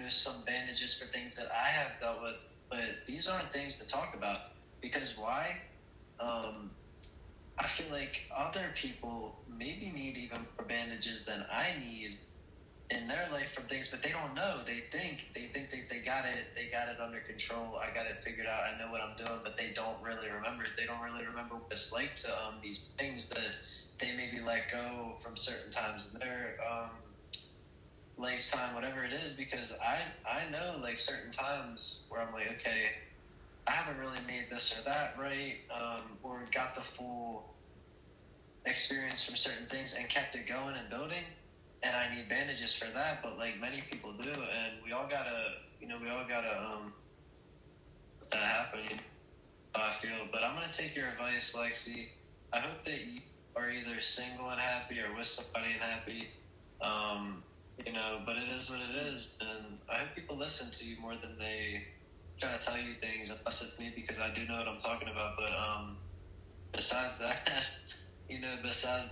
some bandages for things that I have dealt with, but these aren't things to talk about because why? I feel like other people maybe need even more bandages than I need in their life from things, but they don't know. They think they got it under control. I got it figured out. I know what I'm doing, but they don't really remember. They don't really remember what it's like to these things that they maybe let go from certain times in their lifetime, whatever it is. Because I know like certain times where I'm like, okay, I haven't really made this or that right, or got the full experience from certain things and kept it going and building. And I need bandages for that, but like many people do, and we all gotta let that happen. I feel, but I'm gonna take your advice, Lexi. I hope that you are either single and happy or with somebody and happy. But it is what it is, and I hope people listen to you more than they try to tell you things. Unless it's me, because I do know what I'm talking about. But besides that,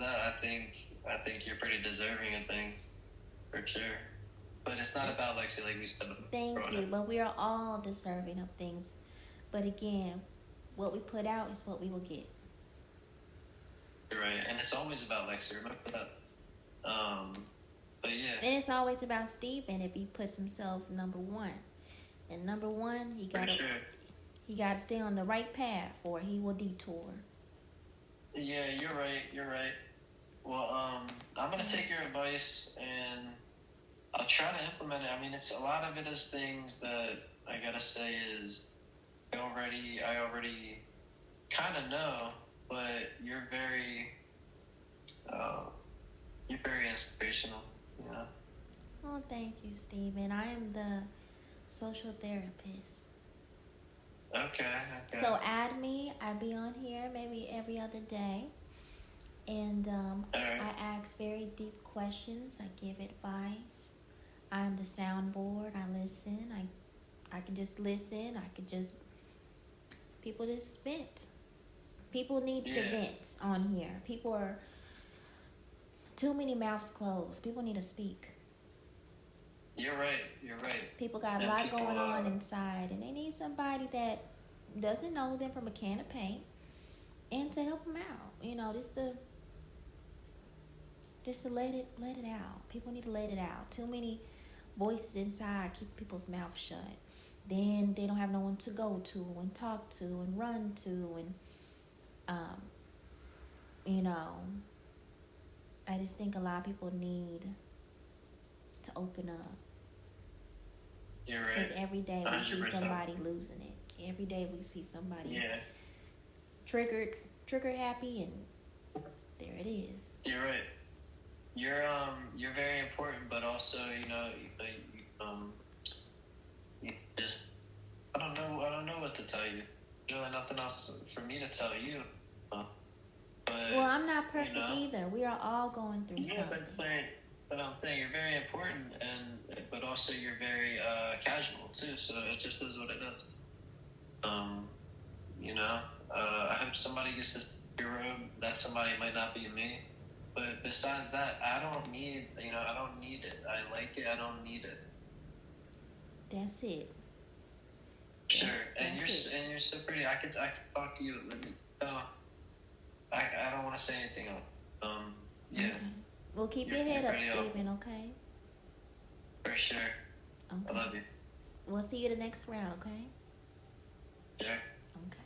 I think you're pretty deserving of things, for sure. But it's not about Lexi, like we said.
Thank you, but we are all deserving of things. But again, what we put out is what we will get.
You're right, and it's always about Lexi. Remember that. But yeah.
And it's always about Steven if he puts himself number one. And number one, he gotta stay on the right path, or he will detour.
Yeah, you're right. Well, I'm gonna take your advice and I'll try to implement it. I mean, a lot of it is things that I gotta say is I already kind of know, but you're very inspirational. You know.
Well, thank you, Steven. I am the social therapist.
Okay.
So add me. I be on here maybe every other day. And
right.
I ask very deep questions. I give advice. I'm the soundboard. I listen. I can just listen. People just vent. People need to vent on here. People are too many mouths closed. People need to speak.
You're right.
People got a lot going on inside, and they need somebody that doesn't know them from a can of paint, and to help them out. Just to let it out. People need to let it out. Too many voices inside keep people's mouths shut. Then they don't have no one to go to and talk to and run to, and I just think a lot of people need to open up.
You're right.
Because every day we
100%.
see somebody losing it. Every day we see somebody trigger happy, and there it is.
You're right. You're very important, but also you just I don't know what to tell you. There's really nothing else for me to tell you.
Well, I'm not perfect either. We are all going through something.
But I'm saying you're very important, but also you're very casual too. So it just is what it is. I hope somebody gets this hero. That somebody might not be me. But besides that, I don't need it. I like it. I don't need it.
That's it.
Sure. And you're so pretty. I could talk to you. I don't want to say anything else. Yeah.
Okay. Well, keep your head up, Steven, okay?
For sure.
Okay.
I love you.
We'll see you the next round, okay?
Yeah.
Okay.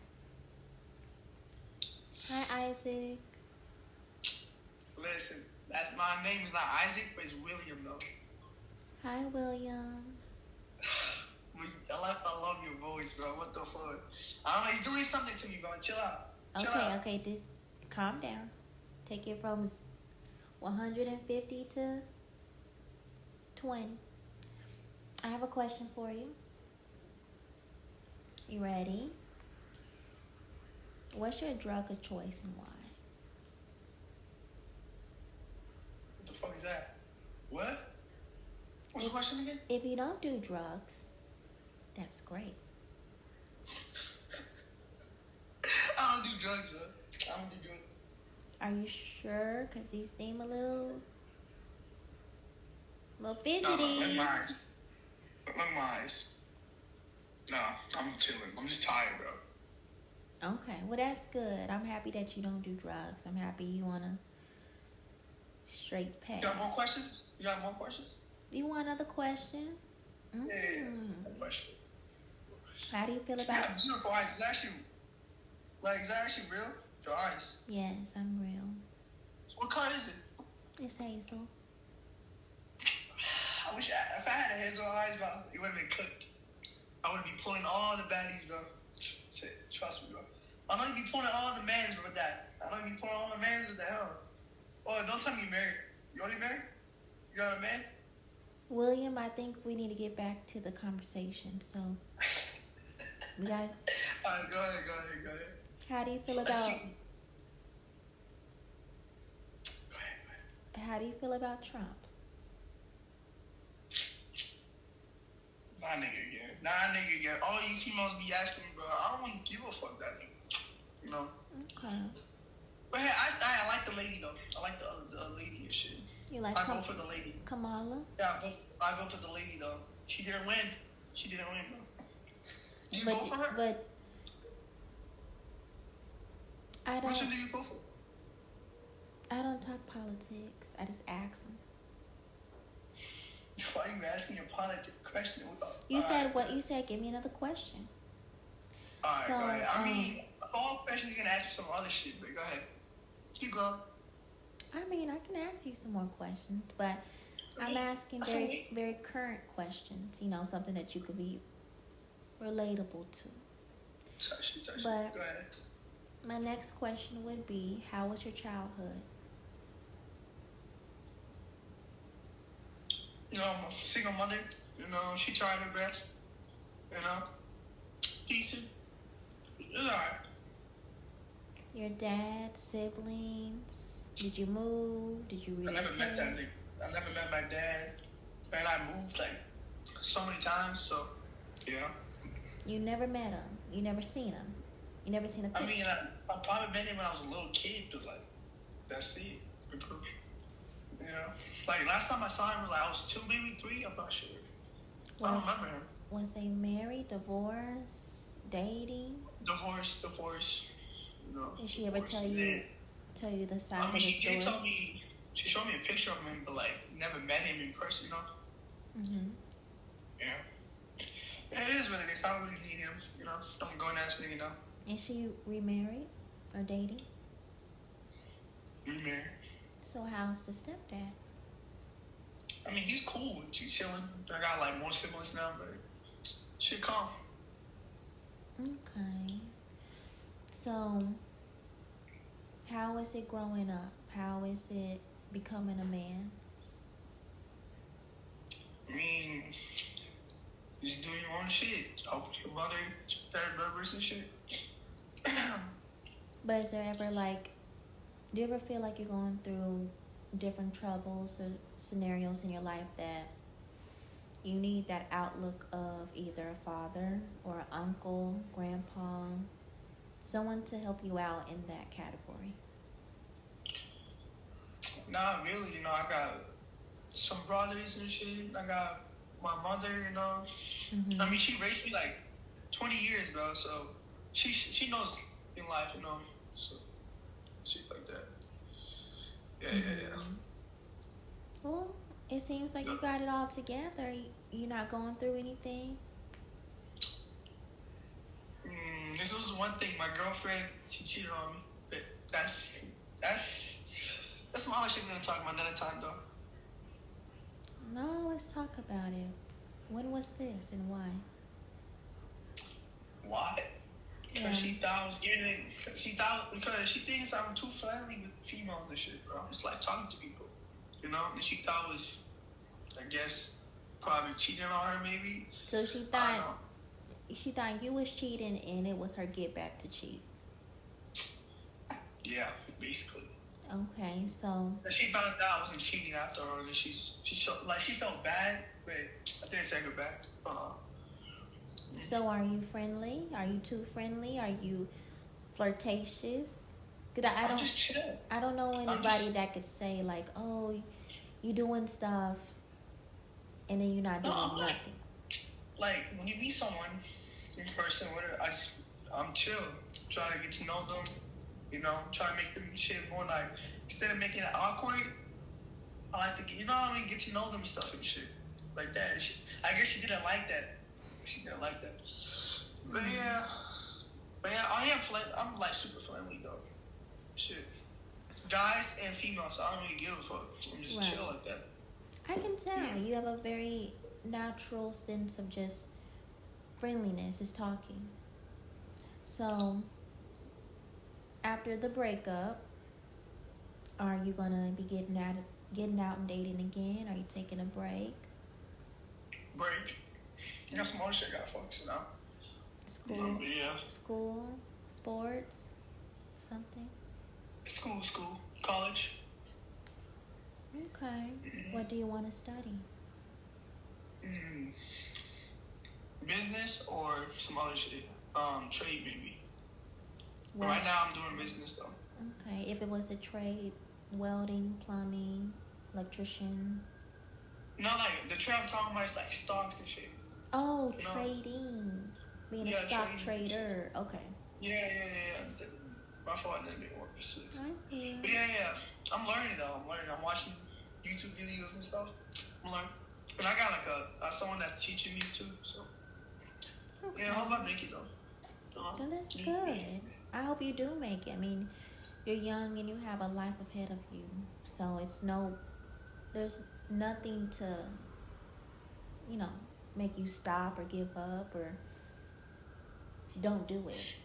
Hi, Isaac.
Listen, my name is not Isaac, but it's William though.
Hi, William.
I love your voice, bro. What the fuck? I don't know. He's doing something to me, bro. Chill out.
Okay. This, calm down. Take it from 150 to 20. I have a question for you. You ready? What's your drug of choice and why?
What the fuck is that? What? What's the question again?
If you don't do drugs, that's great.
I don't do drugs, bro. I don't do drugs.
Are you sure? Because you seem a little A little
Look
fidgety.
at my eyes. Look at my eyes. No, I'm chilling. I'm just tired, bro.
Okay, well that's good. I'm happy that you don't do drugs. I'm happy you want a straight
You
path.
got more questions? You got more questions?
You want another question? Mm-hmm.
Yeah. One question.
How do you feel
You
about?
have beautiful eyes. Is that actually real? Your eyes.
Yes, I'm real.
So what color is it?
It's hazel.
I wish if I had a hazel eyes, bro, it would have been cooked. I would be pulling all the baddies, bro. Trust me, bro. I know you be pulling all the mans with that. I know you be pulling all the mans with that, huh? Oh, don't tell me you're married. You already married? You got a man?
William, I think we need to get back to the conversation. So, we got.
All right, go ahead.
How do you feel
Let's
about?
keep- Go ahead.
How do you feel about Trump?
Nah, nigga again. All you females be asking me, bro. I don't want to give a fuck that nigga. You know?
Okay.
But hey, I like the lady, though. I like the lady and shit.
You like
I vote for the lady.
Kamala?
Yeah, I vote for the lady, though. She didn't win, bro. Do you vote for her?
But I
Which one
don't.
do you vote for?
I don't talk politics. I just ask them.
Why are you asking a politics question?
You said what? You said give me another question.
Alright,
So,
go ahead. I mean, for all questions, you can ask me some other shit, but go ahead. Keep going.
I mean, I can ask you some more questions, but I'm asking very, very current questions. You know, something that you could be relatable to.
Touch it.
But-
Go ahead.
My next question would be, how was your childhood?
You know, I'm a single mother. You know, she tried her best. You know, decent. It's alright.
Your dad, siblings? Did you move? Did you
I
relocate?
never met that nigga. I never met my dad. And I moved like so many times, so yeah.
You never met him. You never seen him. You never seen a
I
picture.
mean, I probably met him when I was a little kid, but like, that's it. You know, like last time I saw him was like I was 2, maybe 3. I'm not sure. I don't remember him.
Was they married, divorced, dating?
Divorce. You know.
Did she ever
divorce.
tell you the side
I
of
mean,
the
she did
story?
tell me. She showed me a picture of him, but like never met him in person. You know.
Mm-hmm.
Yeah. It is what it is. I don't really need him. You know. I'm going ass nigga now.
Is she remarried or dating?
Remarried.
So how's the stepdad?
I mean, he's cool. She's chilling. I got like more siblings now, but shit calm.
Okay. So, how is it growing up? How is it becoming a man?
I mean, just do your own shit. Help your mother, third brothers and shit.
But is there ever do you ever feel like you're going through different troubles or scenarios in your life that you need that outlook of either a father or an uncle, grandpa, someone to help you out in that category?
Nah, really, you know, I got some brothers and shit. I got my mother, you know.
Mm-hmm.
I mean, she raised me like 20 years, bro, so she knows in life, you know. So, shit like that. Yeah.
Well, it seems like you got it all together. You're not going through anything.
This was one thing. My girlfriend, she cheated on me. But that's some other shit we're gonna talk about another time, though.
No, let's talk about it. When was this and why?
Why? Because
Yeah.
she thought I was getting it. Because she thinks I'm too friendly with females and shit, bro. I'm just like talking to people, you know. And she thought I was, I guess, probably cheating on her, maybe.
So she
I don't
thought
know.
you was cheating, and it was her get back to cheat.
Yeah, basically.
Okay, so
And she found out I wasn't cheating after her, and she felt bad, but I didn't take her back.
so are you friendly? Are you too friendly? Are you flirtatious? Cause
I'm just chill.
I don't know anybody that could say like, oh, you doing stuff and then you're not
No,
doing
I'm
nothing.
like when you meet someone in person, whatever, I'm chill, try to get to know them, try to make them shit more like, instead of making it awkward, I like to get, get to know them stuff and shit like that. I guess she didn't like that. She didn't like that. But yeah, I'm like super friendly though. Shit, guys and females, so I don't really give a fuck. I'm just chill like that.
I can tell you have a very natural sense of just friendliness is talking. So after the breakup, are you gonna be getting out and dating again? Are you taking a break?
Break. You got some other shit I gotta focus on.
School, sports, something.
School, college.
Okay. What do you want to study?
Business or some other shit. Trade maybe.
Well,
right now I'm doing business though.
Okay. If it was a trade, welding, plumbing, electrician.
No, like the trade I'm talking about is like stocks and shit.
Oh, trading. Being a stock trader. Okay.
Yeah. My fault, I didn't make more pursuits.
Okay.
But yeah. I'm learning though. I'm watching YouTube videos and stuff. I'm learning. And I got like someone that's teaching me too. So yeah, I hope I make it though.
Well, that's good. I hope you do make it. I mean, you're young and you have a life ahead of you. So there's nothing to, make you stop or give up or don't do it.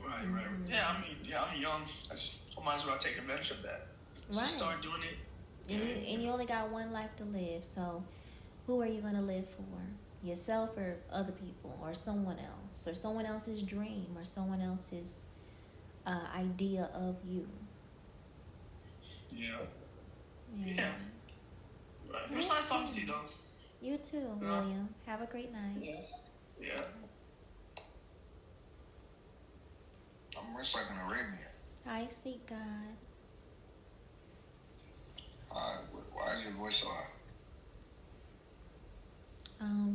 Right. Yeah, I'm young. I might as well take advantage of that. Right. Just start doing it.
And you only got one life to live, so who are you going to live for? Yourself or other people or someone else or someone else's dream or someone else's idea of you?
Yeah. Right. It was nice talking to you, though.
You too, William. Have a great night.
Yeah.
I'm rich like an Arabian.
I seek God.
Why is your voice so high?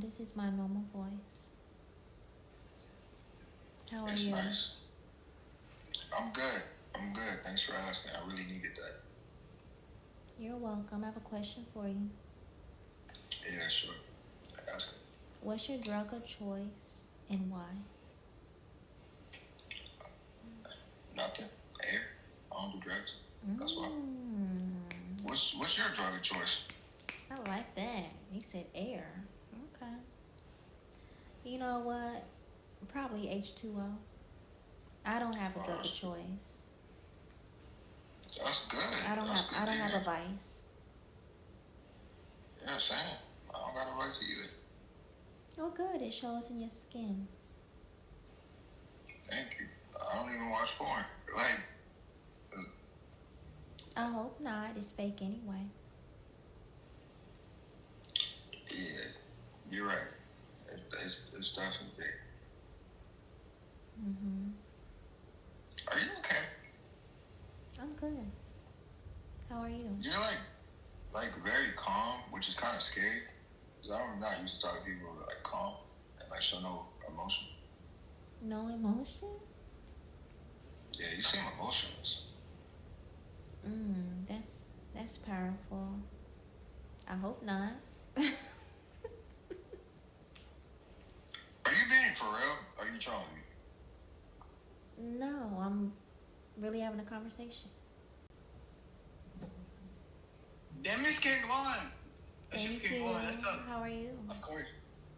This is my normal voice. How are
It's
you?
Nice. I'm good. Thanks for asking. I really needed that.
You're welcome. I have a question for you.
Yeah, sure. Ask it.
What's your drug of choice and why?
Nothing. Air. I don't do drugs. That's why. What's your drug of choice?
I like that. You said air. Okay. You know what? Probably H2O. I don't have a drug of choice.
That's good.
I don't have a vice.
Yeah, same. I don't got a vice either.
Oh, good. It shows in your skin.
Thank you. I don't even watch porn.
I hope not. It's fake anyway.
Yeah, you're right. It's definitely big. Are you okay?
I'm good. How are you?
You're like very calm, which is kind of scary. Because I'm not used to talking to people who are like calm and like show no emotion.
No emotion?
Yeah, you seem emotionless.
That's powerful. I hope not.
Are you being for real? Are you trolling me?
No, I'm really having a conversation.
Damn, Miss King on. Let's just
Thank
get
you.
going. That's tough.
How are you?
Of course.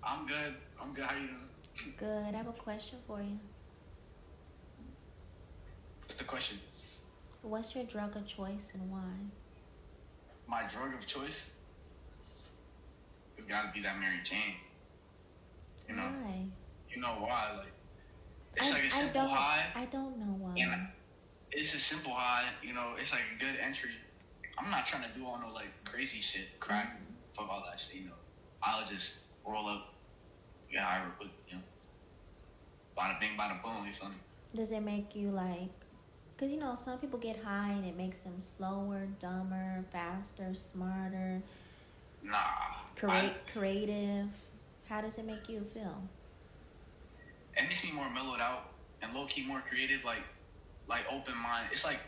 I'm good. How you doing?
Good. I have a question for you.
What's the question?
What's your drug of choice and why?
My drug of choice? It's gotta be that Mary Jane. You know?
Why?
You know why? Like, it's like a simple high.
I don't know why.
And it's a simple high, it's like a good entry. I'm not trying to do all no like crazy shit, crack, fuck all that shit, I'll just roll up, however quick, bada bing, bada boom, you feel me?
Does it make you like, because some people get high and it makes them slower, dumber, faster, smarter,
Nah.
Creative? How does it make you feel?
It makes me more mellowed out and low key more creative, like open mind. It's like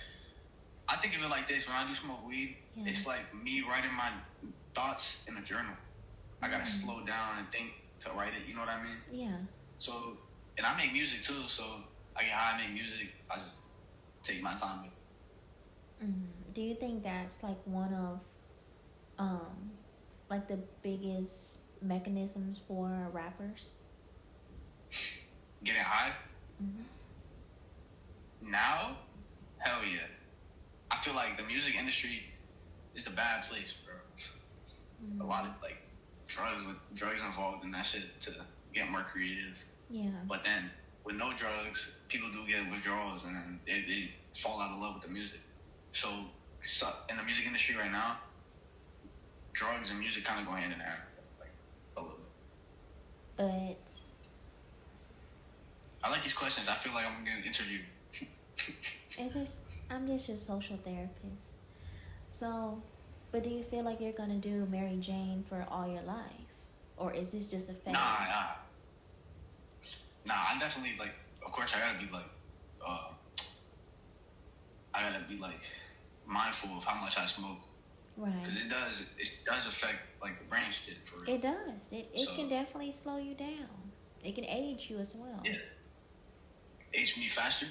I think of it like this: when I do smoke weed, it's like me writing my thoughts in a journal. I gotta slow down and think to write it. You know what I mean?
Yeah.
So, and I make music too. So I get how I make music. I just take my time with it.
Do you think that's like one of, like the biggest mechanisms for rappers?
Getting high? Now? Hell yeah. I feel like the music industry is a bad place, bro. A lot of like drugs involved in that shit to get more creative.
Yeah.
But then with no drugs, people do get withdrawals and then they fall out of love with the music. So in the music industry right now, drugs and music kind of go hand in hand, like a little bit.
But
I like these questions. I feel like I'm getting interviewed.
I'm just your social therapist. So, but do you feel like you're gonna do Mary Jane for all your life, or is this just a phase?
Nah. I definitely like. Of course, I gotta be like mindful of how much I smoke.
Right.
Because it does affect like the brain shit for real.
It does. It can definitely slow you down. It can age you as well.
Yeah. Age me faster.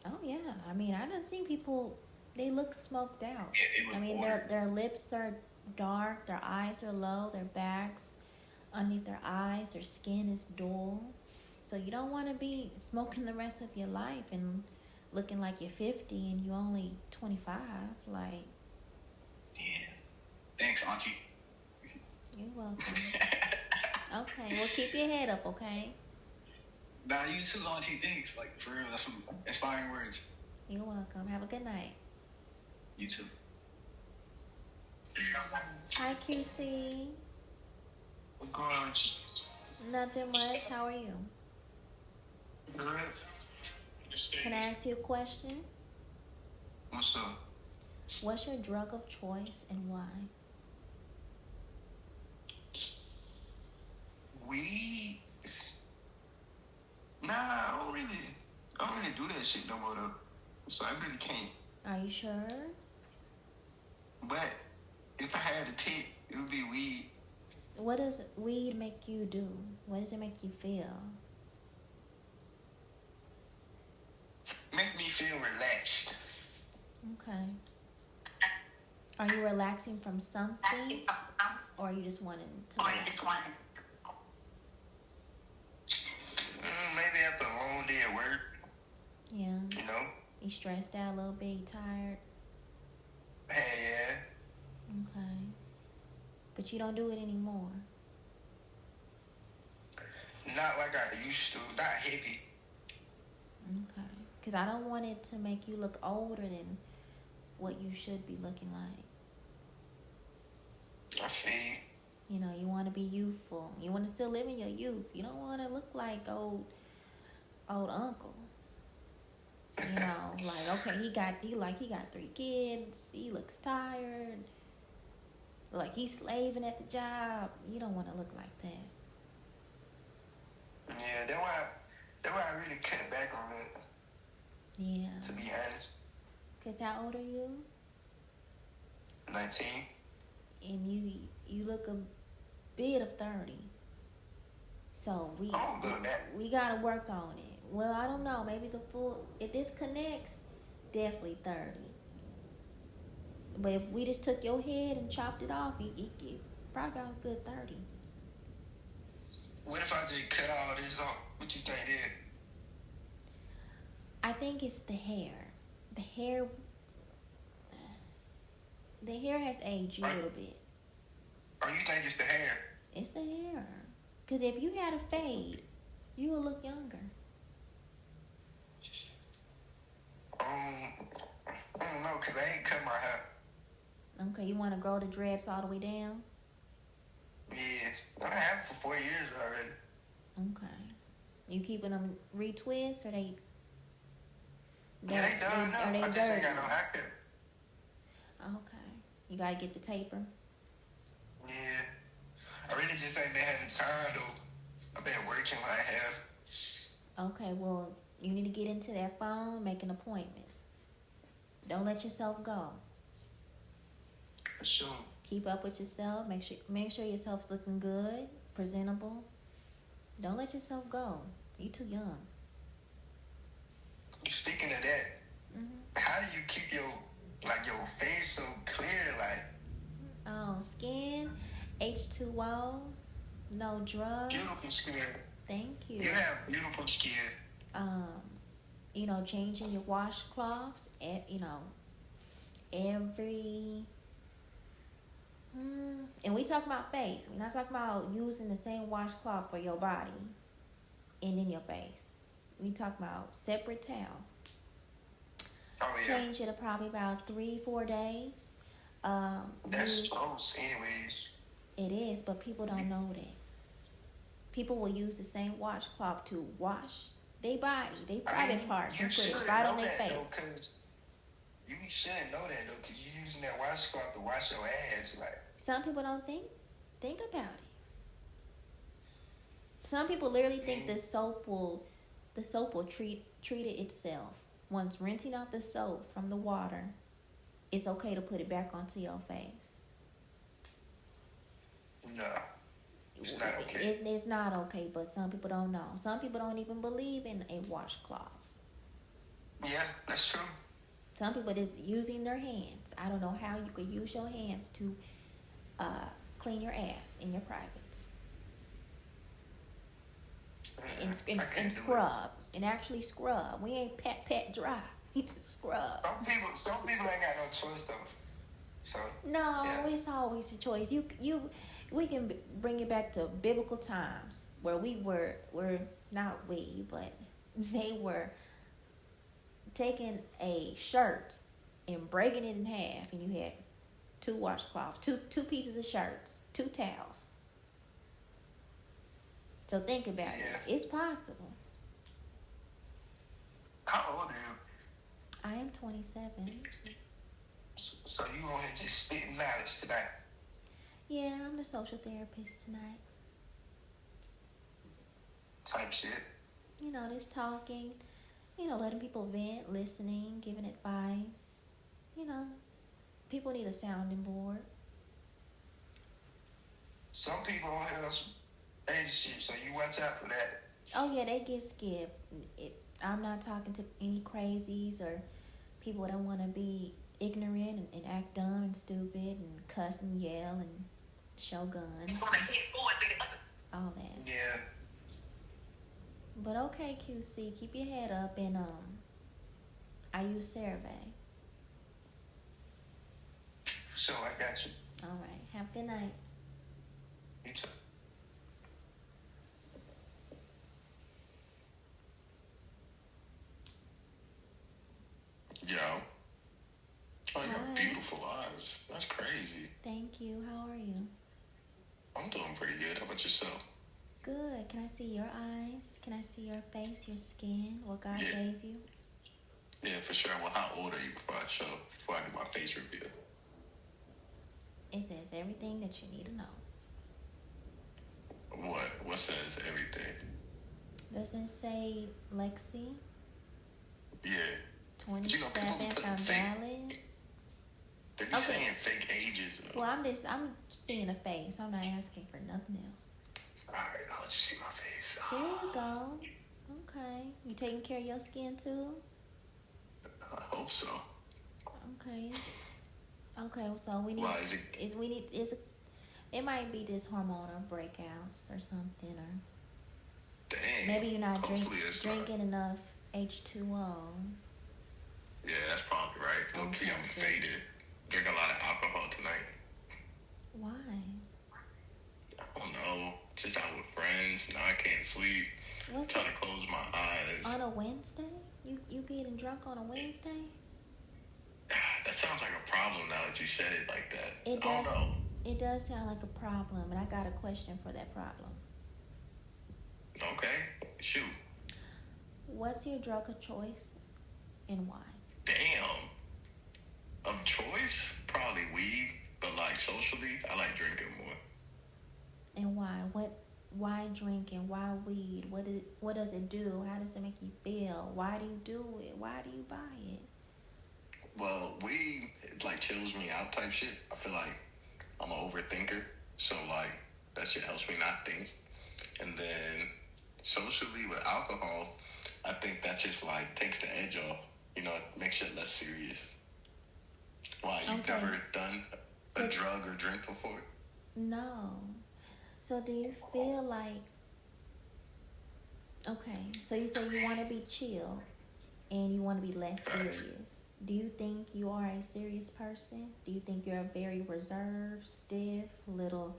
Oh yeah. I mean, I done seen people. They look smoked out.
Yeah,
I mean, their lips are dark. Their eyes are low. Their bags underneath their eyes. Their skin is dull. So you don't want to be smoking the rest of your life and looking like you're 50 and you only 25. Like.
Yeah. Thanks, Auntie.
You're welcome. Okay, well, keep your head up, okay?
Nah, you too, Auntie. Thanks. Like, for real, that's some inspiring words.
You're welcome. Have a good night.
You too.
Hi, QC.
What's going on with you?
Nothing much. How are you?
Good.
Can I ask you a question?
What's up?
What's your drug of choice and why?
Weed? Nah, I don't really do that shit no more though. So I really can't.
Are you sure?
But if I had to pick, it would be weed.
What does weed make you do? What does it make you feel?
Make me feel relaxed.
Okay. Are you relaxing from something? Or are you just wanting to relax?
Maybe after a long day at work.
Yeah.
You know?
You stressed out a little bit, you tired?
Hey, yeah.
Okay. But you don't do it anymore?
Not like I used to. Not heavy.
Okay. Because I don't want it to make you look older than what you should be looking like.
I feel you.
You know, you want to be youthful. You want to still live in your youth. You don't want to look like old uncle. You know, like, okay, he got 3 kids. He looks tired. Like he's slaving at the job. You don't want to look like that.
Yeah, that's why I really cut back on it.
Yeah.
To be honest.
Cause how old are you?
19.
And you look a bit of 30. So we gotta work on it. Well, I don't know. Maybe if this connects, definitely 30. But if we just took your head and chopped it off, you probably got a good 30.
What if I just cut all this off? What you think there?
I think it's the hair. The hair has aged you a little bit.
Oh, you think it's the hair?
It's the hair. Because if you had a fade, you would look younger.
I don't know, because I ain't cut my hair.
Okay, you want to grow the dreads all the way down?
Yeah, I have it for 4 years already.
Okay. You keeping them retwist or they...
Yeah, they done now. I just ain't got no haircut.
Okay. You got to get the taper?
Yeah. I really just ain't been having time though. I've been working like half.
Okay, well, you need to get into that phone, make an appointment. Don't let yourself go.
For sure.
Keep up with yourself. Make sure yourself's looking good, presentable. Don't let yourself go. You too young.
Speaking of that, how do you keep your face so clear? Like,
Oh, skin, H2O, no drugs.
beautiful skin.
Thank you.
You have beautiful skin.
Changing your washcloths, every. And we talk about face. We're not talking about using the same washcloth for your body and in your face. We talk about separate towel.
Oh yeah.
Change it probably about 3-4 days.
That's close, anyways.
It is, but people don't know that. People will use the same washcloth to wash their body, their private parts, and put it right on their face.
You shouldn't know that though, because you're using that washcloth to wash your ass. Like,
some people don't think about it. Some people literally think the soap will treat it itself. Once rinsing out the soap from the water, it's okay to put it back onto your face.
no, it's not okay.
It's not okay, but some people don't know. Some people don't even believe in a washcloth.
Yeah, that's true.
Some people just using their hands. I don't know how you could use your hands to clean your ass in your privates. And scrub. And actually scrub. We ain't pat dry. We need to scrub.
Some people ain't got no choice though. So
no,
yeah.
It's always a choice. We can bring it back to biblical times where they were taking a shirt and breaking it in half, and you had 2 washcloths, two pieces of shirts, 2 towels. So think about it. It's possible.
How old are you?
I am 27.
So you on here just spitting knowledge tonight?
Yeah, I'm the social therapist tonight.
Type shit.
Just talking, letting people vent, listening, giving advice. People need a sounding board.
Some people on here shit, so you watch out for that.
Oh yeah, they get skipped. I'm not talking to any crazies or people that want to be ignorant and act dumb and stupid and cuss and yell and show guns. All that.
Yeah.
But okay, QC, keep your head up and I use survey.
So I got you.
All right. Have a good night.
You too.
Yo. Oh, you got beautiful eyes. That's crazy.
Thank you. How are you?
I'm doing pretty good. How about yourself?
Good. Can I see your eyes? Can I see your face, your skin, what God gave you?
Yeah, for sure. Well, how old are you before I do my face reveal?
It says everything that you need to know.
What? What says everything?
Does it say Lexi?
Yeah.
27 from Dallas?
They be saying fake ages, though.
Well, I'm seeing a face. I'm not asking for nothing else.
Alright, I'll let you see my face.
There you go. Okay. You taking care of your skin too?
I hope so.
Okay. Okay, so we need.
Why is it?
It might be this hormonal breakouts or something, or
Dang.
maybe you're not
drinking
enough H2O.
Yeah, that's probably right. Low key, I'm faded. Drink a lot of alcohol tonight.
Why?
I don't know. Just out with friends. Now I can't sleep. Trying to close my eyes.
On a Wednesday? You getting drunk on a Wednesday?
That sounds like a problem now that you said it like that.
It does.
I don't know.
It does sound like a problem, and I got a question for that problem.
Okay, shoot.
What's your drug of choice, and why?
Damn. Of choice? Probably weed, but like socially, I like drinking more.
And why? Why drinking? Why weed? What does it do? How does it make you feel? Why do you do it? Why do you buy it?
Well, weed, it like chills me out type shit. I feel like I'm an overthinker. So like that shit helps me not think. And then socially with alcohol, I think that just like takes the edge off. You know, it makes shit less serious. Why, you've
Okay.
never done a drug or drink before?
No. So do you feel like, okay, so you say you want to be chill and you want to be less serious. Do you think you are a serious person? Do you think you're very reserved, stiff, little,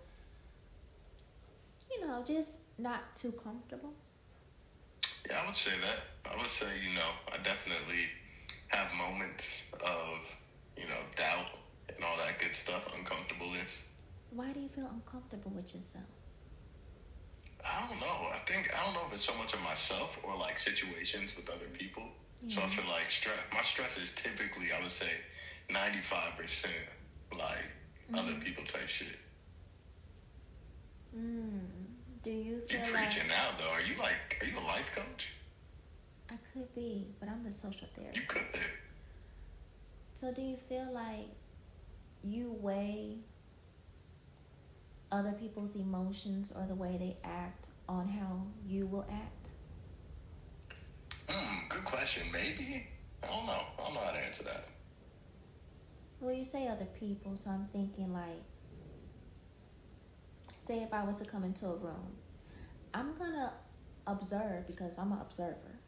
just not too comfortable?
Yeah, I would say that. I would say, I definitely have moments of, doubt and all that good stuff, uncomfortableness.
Why do you feel uncomfortable with yourself?
I don't know. I don't know if it's so much of myself or like situations with other people.
Yeah.
So I feel like my stress is typically, I would say, 95% like other people type shit.
Do you feel
You're
like...
preaching now, though. Are you a life coach?
I could be, but I'm the social therapist.
You could be.
So do you feel like you weigh other people's emotions or the way they act on how you will act?
Good question. Maybe. I don't know how to answer that.
Well, you say other people, so I'm thinking like, say if I was to come into a room, I'm gonna observe because I'm an observer.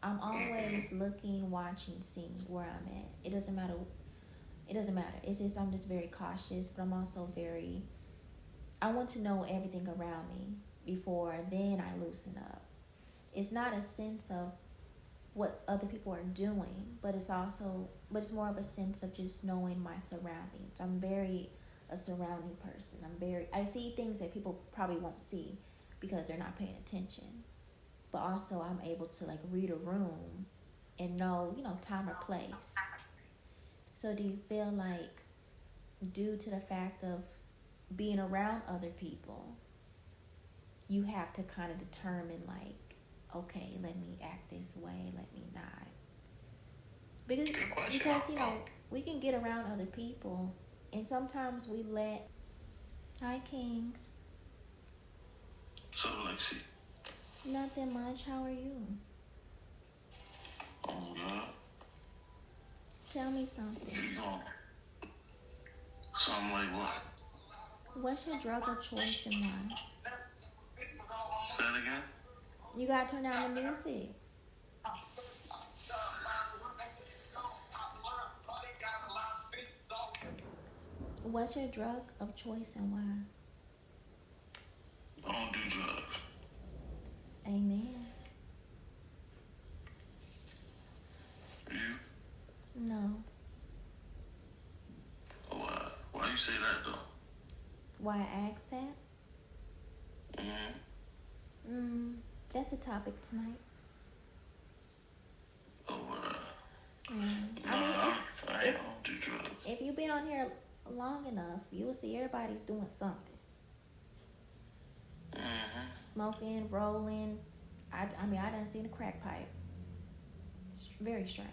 I'm always looking, watching, seeing where I'm at. It doesn't matter. It's just I'm just very cautious, but I'm also I want to know everything around me before then I loosen up. It's not a sense of what other people are doing, but it's more of a sense of just knowing my surroundings. I'm very a surrounding person. I see things that people probably won't see because they're not paying attention. But also I'm able to like read a room and know, time or place. So do you feel like due to the fact of being around other people, you have to kind of determine like, okay, let me act this way, let me not. Because we can get around other people and sometimes we let... Hi, King.
So, Lexi.
Nothing much. How are you?
I'm good.
Tell me something.
Something like what?
What's your drug of choice and why?
Say it again?
You gotta turn down the music. What's your drug of choice and why?
I don't do drugs.
Amen.
You?
No.
Why you say that though?
Why I asked that? That's the topic tonight.
I don't do drugs.
If you've been on here long enough, you will see everybody's doing something. Smoking, rolling. I done seen a crack pipe. It's very strange.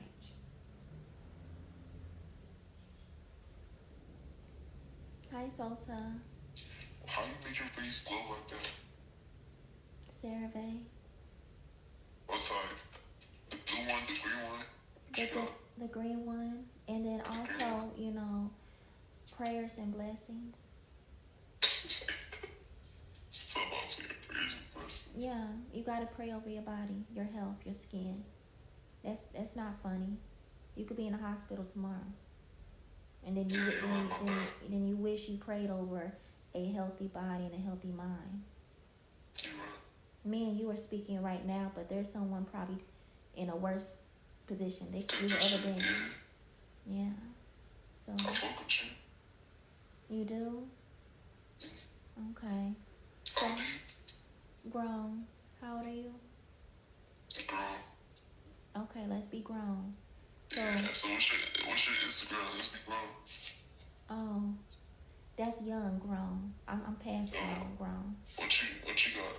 Hi, Sosa.
How you make your face glow like that?
CeraVe.
What type? The blue one, the green one?
The green one. And then also, prayers and blessings. Yeah, you gotta pray over your body, your health, your skin. That's not funny. You could be in a hospital tomorrow, and then you wish you prayed over a healthy body and a healthy mind. Me and you are speaking right now, but there's someone probably in a worse position you've ever been in. Yeah. So. I fuck with you. You do? Okay. So, grown. How old are you? Grown. Okay, let's be grown. So what's your Instagram? Let's be grown. Oh. That's young grown. I'm past young grown.
What you got?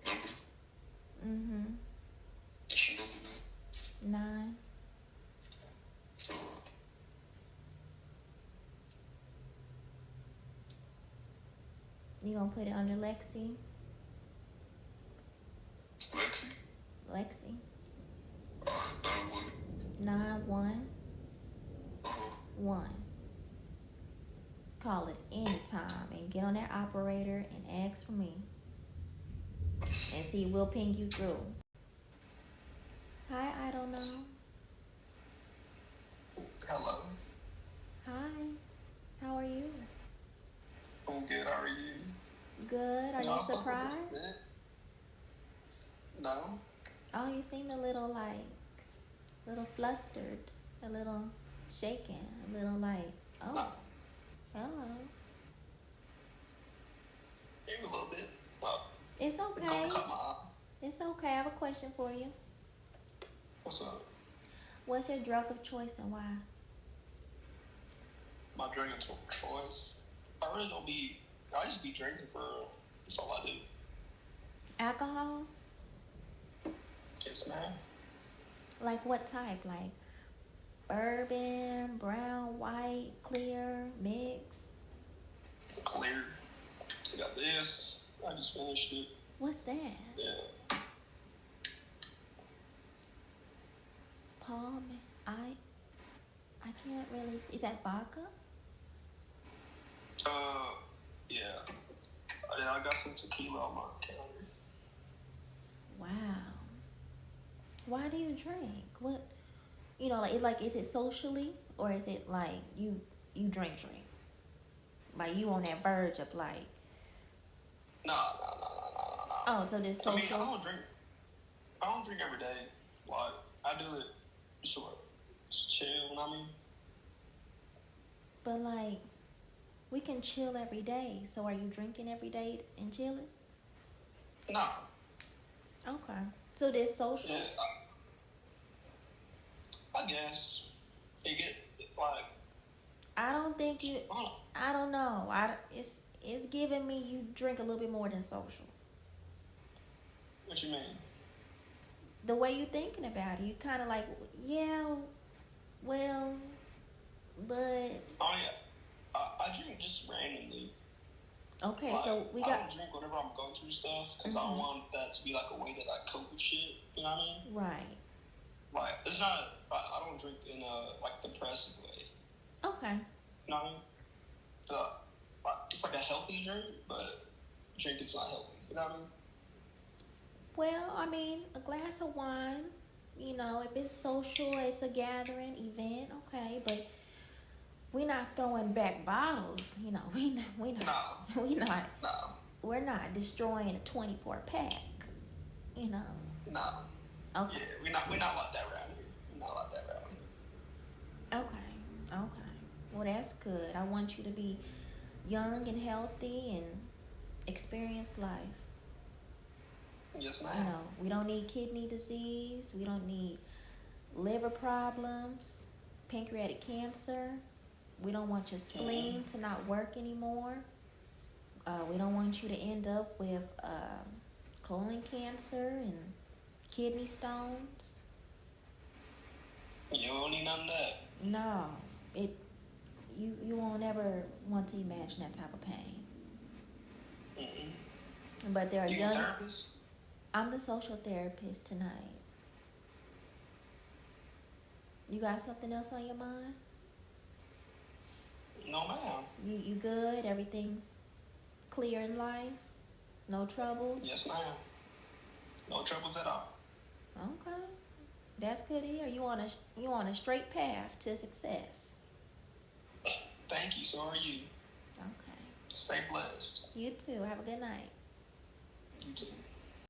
Number?
Mm-hmm.
What's your number
9.
now?
You gonna put it under Lexi?
Lexi?
Lexi.
9-1.
9 1
Uh-huh.
1. Call it anytime and get on that operator and ask for me. And see, we'll ping you through. Hi, I don't know.
Hello.
Hi. How are you?
I'm good. How are you?
Good. Are you surprised?
No.
Oh, you seem a little flustered, a little shaken, a little like, oh,
No.
hello.
Maybe a little bit. Well,
It's
go
okay.
cut my eye.
It's okay. I have a question for you.
What's up?
What's your drug of choice and why?
My drug of choice. I really don't be. I just be drinking for. That's all I do.
Alcohol?
Yes, man.
Like what type? Like bourbon, brown, white, clear, mix?
Clear. I got this. I just finished it.
What's that?
Yeah.
Palm? I can't really see. Is that vodka?
Yeah. I got some tequila on my counter.
Wow. Why do you drink? What? Is it socially or is it like you drink? Like you on that verge of like.
No.
Oh, so this social.
I don't drink every day. Like I do it short, chill. You know what I mean?
But like, we can chill every day. So are you drinking every day and chilling?
No.
Okay. So this social.
Yeah, I guess it get like.
I don't think you. I don't know. It's giving me you drink a little bit more than social.
What you mean?
The way you thinking about it, you kind of like, yeah, well, but.
Oh yeah, I drink just randomly.
Okay,
like,
so we
I
got.
don't drink whenever I'm going through stuff because I don't want that to be like a way that I cope with shit. You know what I mean?
Right.
Like it's not. I don't drink in a like depressive way.
Okay.
You know what I mean? So, it's like a healthy drink, but drinking's not healthy. You know what I mean?
Well, I mean, a glass of wine, if it's social, it's a gathering, event, okay, but we're not throwing back bottles, we not,
No. No.
We're not destroying a 24 pack,
No.
Okay.
Yeah, we're not like that around here. We're not like that around here.
Okay. Well, that's good. I want you to be young and healthy and experience life.
Yes, ma'am.
We don't need kidney disease. We don't need liver problems, pancreatic cancer. We don't want your spleen to not work anymore. We don't want you to end up with colon cancer and kidney stones.
You don't need none of that.
No, you won't ever want to imagine that type of pain. But there are
You a therapist?
I'm the social therapist tonight. You got something else on your mind?
No, ma'am.
You good? Everything's clear in life? No troubles?
Yes, ma'am. No troubles at all.
Okay. That's good to hear. You on a straight path to success.
Thank you. So are you.
Okay.
Stay blessed.
You too. Have a good night.
You too.